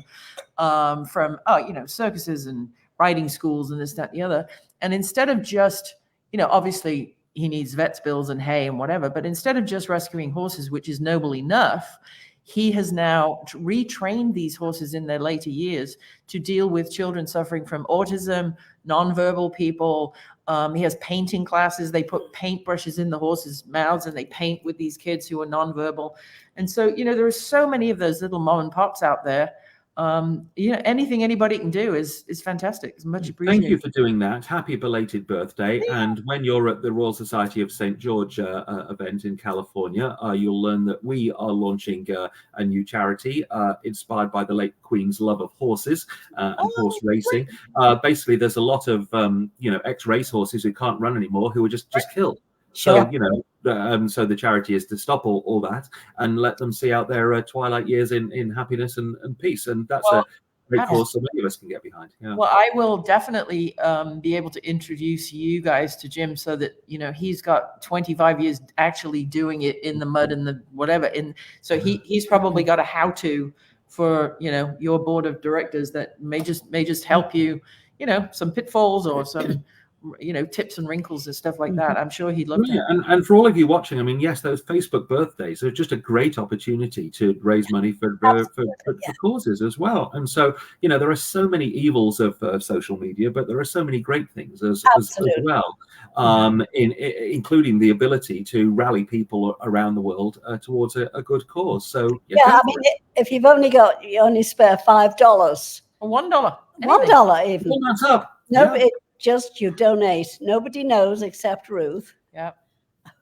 from, circuses and riding schools and this, that, and the other. And instead of just, obviously he needs vet's bills and hay and whatever, but instead of just rescuing horses, which is noble enough, he has now retrained these horses in their later years to deal with children suffering from autism, nonverbal people. He has painting classes. They put paintbrushes in the horses' mouths and they paint with these kids who are nonverbal. And so, there are so many of those little mom and pops out there. Anything anybody can do is fantastic. It's much appreciated. Thank you for doing that. Happy belated birthday. Yeah. And when you're at the Royal Society of St. George event in California, you'll learn that we are launching a new charity inspired by the late Queen's love of horses and horse racing. Basically, there's a lot of ex-race horses who can't run anymore who are just killed. So, so the charity is to stop all that and let them see out their twilight years in happiness and peace. And that's a great cause so many of us can get behind. Yeah. Well, I will definitely be able to introduce you guys to Jim so that, he's got 25 years actually doing it in the mud and the whatever. So he's probably got a how-to for, your board of directors that may just help you, some pitfalls or some tips and wrinkles and stuff like that. I'm sure he'd love to. And for all of you watching, I mean, yes, those Facebook birthdays are just a great opportunity to raise money for causes as well. And so, there are so many evils of social media, but there are so many great things as well, including the ability to rally people around the world towards a good cause. So if you only spare $5 or $1, $1 even. Well, that's up. Just you donate. Nobody knows except Ruth. Yeah.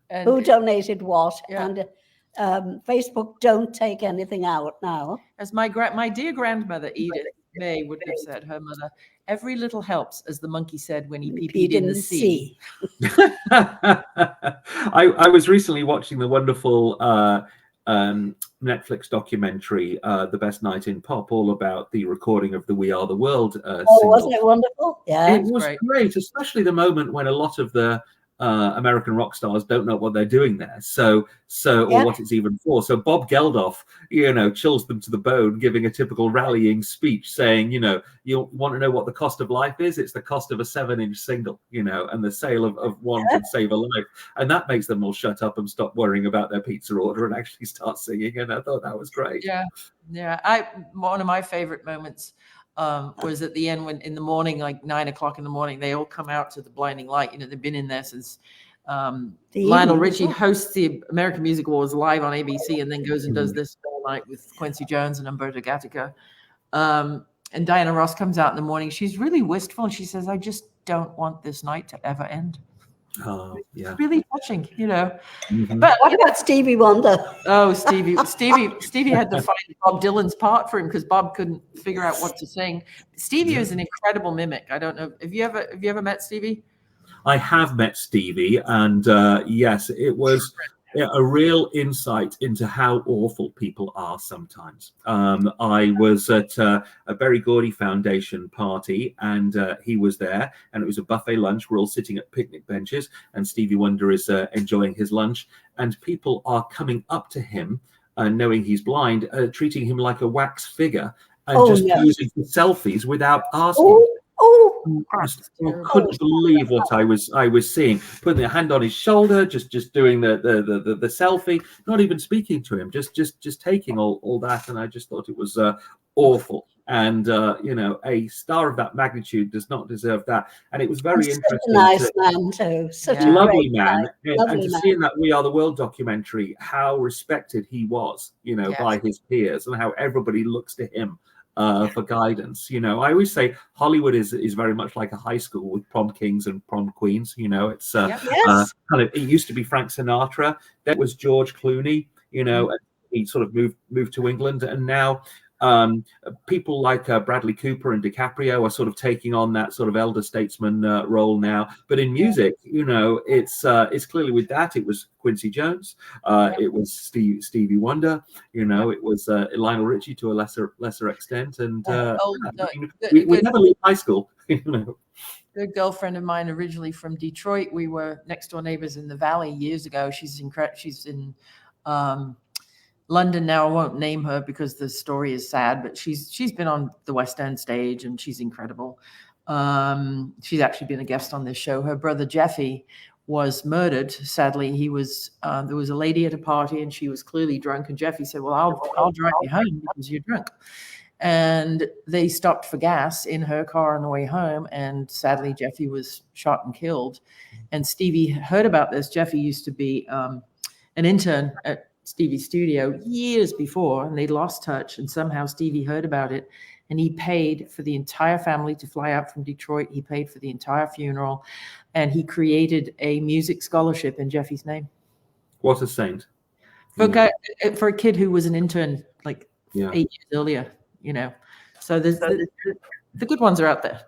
And who donated what. Yeah. And Facebook don't take anything out now. As my dear grandmother Edith May would have said, her mother, every little helps, as the monkey said when he peed in the sea. I was recently watching the wonderful Netflix documentary, The Best Night in Pop, all about the recording of the We Are the World single. Wasn't it wonderful? Yeah. It was great, especially the moment when a lot of the American rock stars don't know what they're doing there. Or what it's even for. So Bob Geldof, chills them to the bone, giving a typical rallying speech saying, you want to know what the cost of life is? It's the cost of a 7-inch single, and the sale of one could save a life. And that makes them all shut up and stop worrying about their pizza order and actually start singing. And I thought that was great. Yeah. One of my favorite moments was at the end when in the morning, like 9 o'clock in the morning, they all come out to the blinding light. You know, they've been in there since Lionel Richie hosts the American Music Awards live on ABC and then goes and does this all night with Quincy Jones and Umberto Gattaca. And Diana Ross comes out in the morning. She's really wistful. And she says, I just don't want this night to ever end. Oh, yeah. It's really touching, you know. But what about Stevie Wonder? Oh, Stevie had to find Bob Dylan's part for him because Bob couldn't figure out what to sing. Stevie is an incredible mimic. I don't know. Have you ever met Stevie? I have met Stevie, and yes, it was a real insight into how awful people are sometimes. I was at a Berry Gordy Foundation party, and he was there, and it was a buffet lunch. We're all sitting at picnic benches, and Stevie Wonder is enjoying his lunch, and people are coming up to him, knowing he's blind, treating him like a wax figure, and posing for selfies without asking. I couldn't believe what I was seeing. Putting their hand on his shoulder, just doing the selfie, not even speaking to him, just taking all that, and I just thought it was awful. And you know, a star of that magnitude does not deserve that. And it was very interesting. Such a nice man too, such a lovely man, and to see in that We Are the World documentary how respected he was, you know, by his peers, and how everybody looks to him for guidance. You know, I always say Hollywood is very much like a high school with prom kings and prom queens. You know, it's kind of, it used to be Frank Sinatra, then it was George Clooney, you know, and he sort of moved to England, and now people like Bradley Cooper and DiCaprio are sort of taking on that sort of elder statesman role now. But in music, you know, it's clearly with that. It was Quincy Jones, it was Stevie Wonder, you know, it was Lionel Richie to a lesser extent, and we never leave high school. You know. Good girlfriend of mine, originally from Detroit. We were next door neighbors in the Valley years ago. She's in London now. I won't name her because the story is sad, but she's been on the West End stage and she's incredible. She's actually been a guest on this show. Her brother Jeffy was murdered. Sadly, he was. There was a lady at a party and she was clearly drunk, and Jeffy said, "Well, I'll drive you home because you're drunk." And they stopped for gas in her car on the way home, and sadly, Jeffy was shot and killed. And Stevie heard about this. Jeffy used to be an intern at Stevie's studio years before, and they'd lost touch, and somehow Stevie heard about it, and he paid for the entire family to fly out from Detroit. He paid for the entire funeral, and he created a music scholarship in Jeffy's name. What a saint. For a kid who was an intern like 8 years earlier, you know. So the good ones are out there.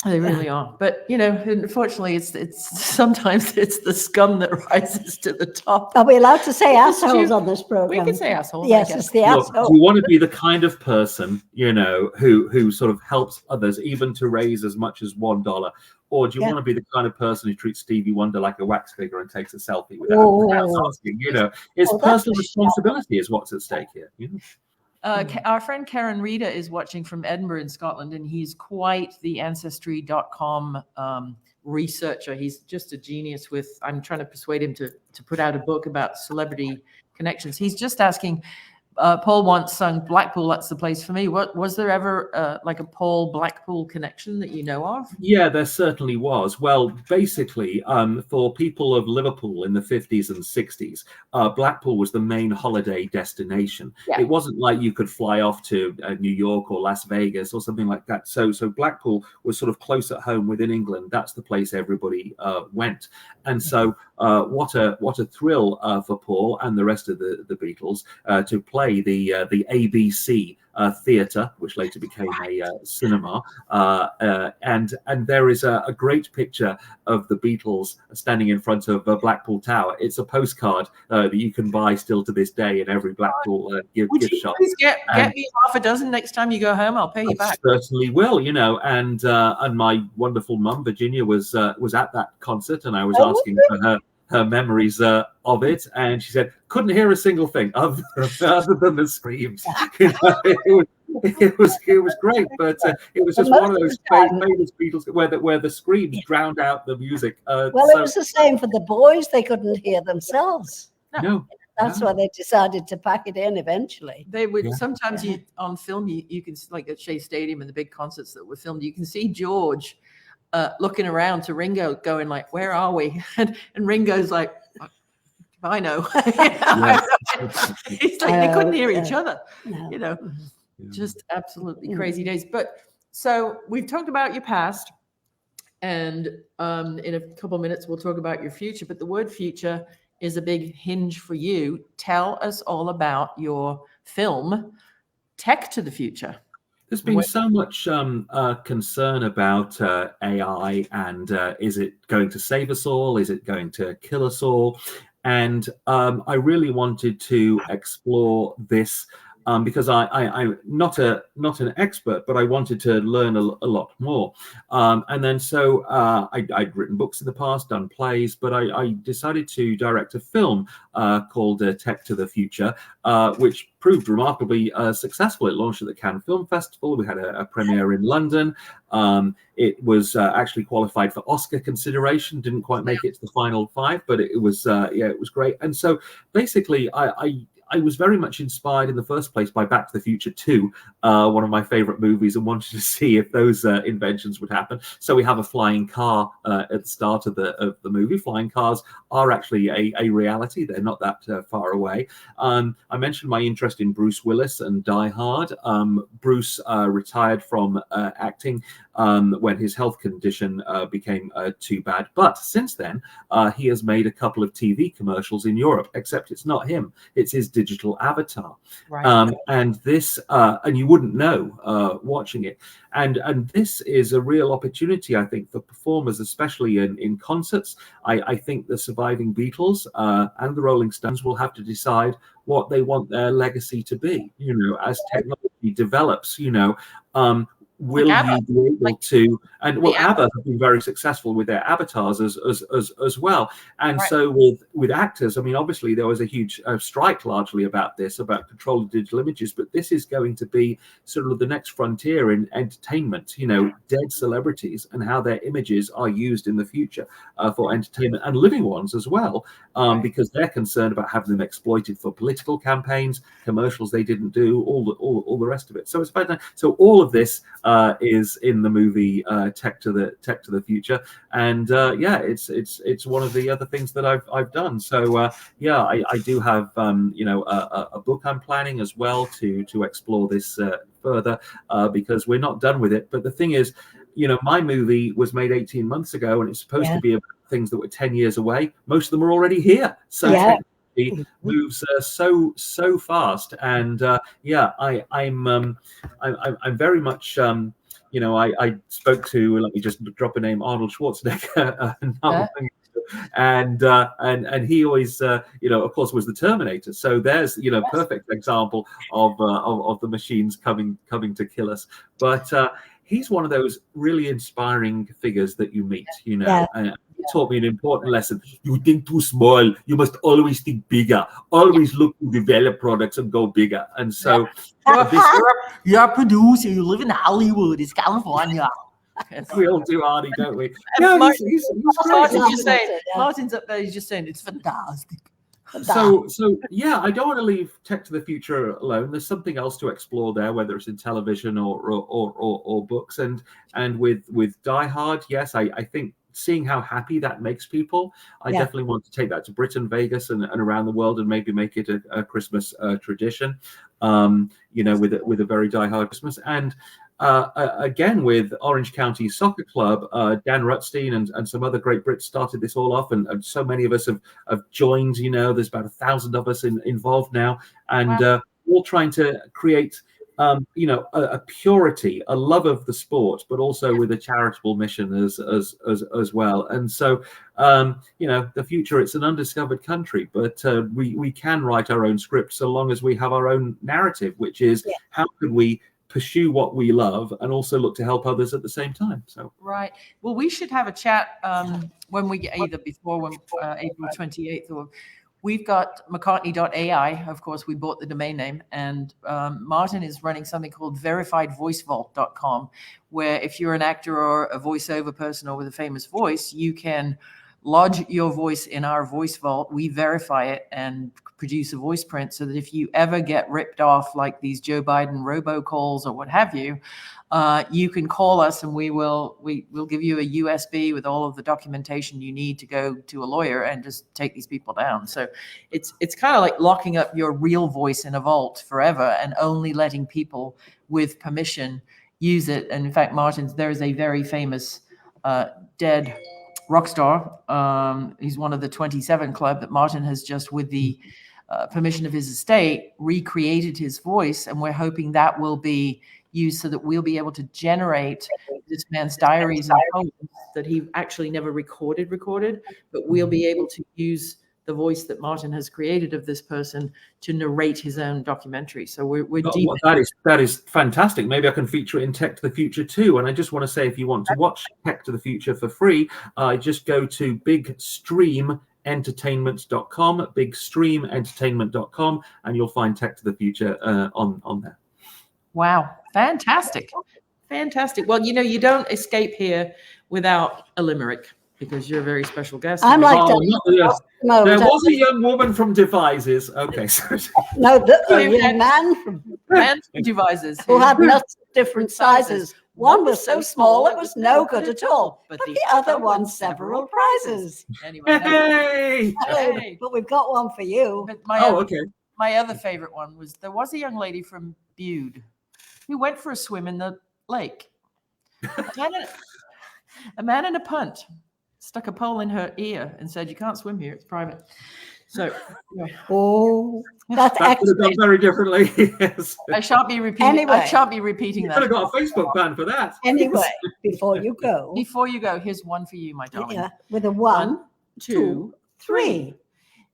They really are. But, you know, unfortunately, it's sometimes it's the scum that rises to the top. Are we allowed to say assholes on this program? We can say assholes. Yes, it's the asshole. Do you want to be the kind of person, you know, who sort of helps others even to raise as much as $1? Or do you want to be the kind of person who treats Stevie Wonder like a wax figure and takes a selfie without asking? You know, it's personal responsibility is what's at stake here. You know? Our friend Karen Reeder is watching from Edinburgh in Scotland, and he's quite the Ancestry.com researcher. He's just a genius I'm trying to persuade him to put out a book about celebrity connections. He's just asking, Paul once sung Blackpool, that's the place for me. Was there ever like a Paul Blackpool connection that you know of? Yeah, there certainly was. Well, basically, for people of Liverpool in the 50s and 60s, Blackpool was the main holiday destination. Yeah. It wasn't like you could fly off to New York or Las Vegas or something like that. So Blackpool was sort of close at home within England. That's the place everybody went. And so what a thrill for Paul and the rest of the Beatles to play the ABC theatre, which later became a cinema, and there is a great picture of the Beatles standing in front of Blackpool Tower. It's a postcard that you can buy still to this day in every Blackpool gift shop. Please get me half a dozen next time you go home. I'll pay you back. Certainly will. You know, and my wonderful mum Virginia was at that concert, and I was asking for her memories of it, and she said couldn't hear a single thing other than the screams. You know, it was great, but it was just one of those famous Beatles where the screams drowned out the music. Well, it was the same for the boys; they couldn't hear themselves. No. That's why they decided to pack it in eventually. They would sometimes on film, you can, like at Shea Stadium and the big concerts that were filmed, you can see George looking around to Ringo going like, where are we? And Ringo's like, I know. It's like they couldn't hear each other, just absolutely crazy days. But so we've talked about your past, and in a couple of minutes we'll talk about your future, but the word future is a big hinge for you. Tell us all about your film, Tech to the Future. There's been so much concern about AI and is it going to save us all? Is it going to kill us all? And I really wanted to explore this because I'm not an expert, but I wanted to learn a lot more. And then so I'd written books in the past, done plays, but I decided to direct a film called Tech to the Future, which proved remarkably successful. It launched at the Cannes Film Festival. We had a premiere in London. It was actually qualified for Oscar consideration. Didn't quite make it to the final 5, but it was it was great. And so basically, I was very much inspired in the first place by Back to the Future 2, one of my favorite movies, and wanted to see if those inventions would happen. So we have a flying car at the start of the movie. Flying cars are actually a reality. They're not that far away. I mentioned my interest in Bruce Willis and Die Hard. Bruce retired from acting when his health condition became too bad. But since then, he has made a couple of TV commercials in Europe, except it's not him. It's his digital avatar. Right. And this, and you wouldn't know watching it. And this is a real opportunity, I think, for performers, especially in concerts. I think the surviving Beatles and the Rolling Stones will have to decide what they want their legacy to be, as technology develops, will you be able to, and well, ABBA have been very successful with their avatars as well. And so with actors, I mean, obviously there was a huge strike largely about this, about control of digital images, but this is going to be sort of the next frontier in entertainment, dead celebrities and how their images are used in the future for entertainment, and living ones as well, because they're concerned about having them exploited for political campaigns, commercials they didn't do, all the rest of it. So it's about that. So all of this is in the movie Tech to the Future, and it's one of the other things that I've done. So I do have a book I'm planning as well to explore this further, because we're not done with it. But the thing is, my movie was made 18 months ago, and it's supposed to be about things that were 10 years away. Most of them are already here. So technology moves so fast, and I'm very much I spoke to, let me just drop a name, Arnold Schwarzenegger, and he always of course was the Terminator. So there's perfect example of the machines coming to kill us. But he's one of those really inspiring figures that you meet, and he taught me an important lesson. You think too small. You must always think bigger. Always look to develop products and go bigger. And so you're a producer. You live in Hollywood. It's California. We all do, Arnie, don't we? He's Martin's up there. He's just saying it's fantastic. So I don't want to leave Tech to the Future alone. There's something else to explore there, whether it's in television or books. And with Die Hard, yes, I think seeing how happy that makes people, I definitely want to take that to Britain, Vegas, and around the world, and maybe make it a Christmas tradition. With a very Die Hard Christmas. And again, with Orange County Soccer Club, Dan Rutstein and some other great Brits started this all off, and so many of us have joined. There's about 1,000 of us involved now, and all trying to create a purity, a love of the sport, but also with a charitable mission as well. And so the future, it's an undiscovered country, but we can write our own script so long as we have our own narrative, which is how can we pursue what we love and also look to help others at the same time. So well, we should have a chat when we get either before April 28th, or we've got McCartney.ai. Of course, we bought the domain name, and Martin is running something called verifiedvoicevault.com, where if you're an actor or a voiceover person or with a famous voice, you can lodge your voice in our voice vault. We verify it and produce a voice print so that if you ever get ripped off like these Joe Biden robocalls or what have you, you can call us and we'll give you a USB with all of the documentation you need to go to a lawyer and just take these people down. So it's kind of like locking up your real voice in a vault forever and only letting people with permission use it. And in fact, there is a very famous dead rock star. He's one of the 27 Club that Martin has just, with the permission of his estate, recreated his voice. And we're hoping that will be used so that we'll be able to generate this man's diaries and poems that he actually never recorded, but we'll be able to use the voice that Martin has created of this person to narrate his own documentary. So we're deep. That is fantastic. Maybe I can feature it in Tech to the Future too. And I just want to say, if you want to watch Tech to the Future for free, just go to bigstreamentertainment.com, and you'll find Tech to the Future on there. Wow. Fantastic. Well, you don't escape here without a limerick, because you're a very special guest. I'm like there was a young woman from Devices. Okay, sorry. No, the young man from Devices who had nuts of different sizes. One was so small it was no good at all, but the other won several prizes. Anyway, Hey! But we've got one for you. But my other favorite one was, there was a young lady from Bude who went for a swim in the lake. A man in a punt stuck a pole in her ear and said, "You can't swim here, it's private." So, anyway. Oh, that's that could have gone very differently. Yes. I shan't be repeating. Anyway. I shan't be repeating You that. could have got a Facebook ban for that. Anyway, before you go, here's one for you, my darling. yeah, with a 1, 2, 3.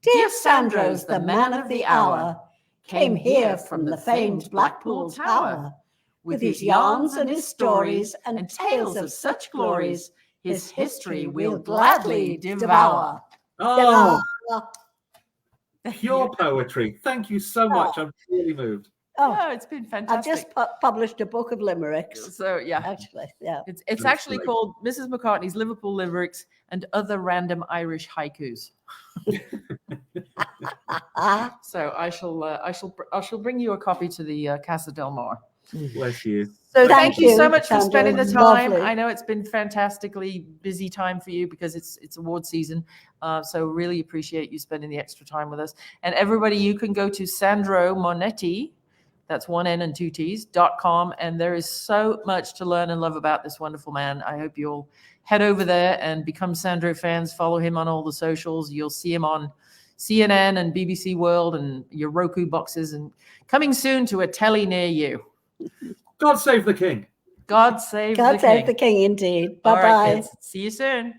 Dear Sandro's the man of the hour, came here from the famed Blackpool Tower. With his yarns and his stories and tales of such glories, his history we'll gladly devour. Oh, pure poetry. Thank you so much. I'm really moved. Oh, it's been fantastic. I've just published a book of limericks. So yeah, Actually, yeah. it's actually called Mrs. McCartney's Liverpool Limericks and Other Random Irish Haikus. So I shall bring you a copy to the Casa del Mar. Bless you. So thank you so much for Sandro. spending the time. Lovely. I know it's been fantastically busy time for you because it's award season. So really appreciate you spending the extra time with us. And everybody, you can go to Sandro Monetti, that's 1 N and 2 T's.com. And there is so much to learn and love about this wonderful man. I hope you'll head over there and become Sandro fans. Follow him on all the socials. You'll see him on CNN and BBC World and your Roku boxes, and coming soon to a telly near you. God save the king. God save the king. God save the king, indeed. All right, Bye-bye. kids. See you soon.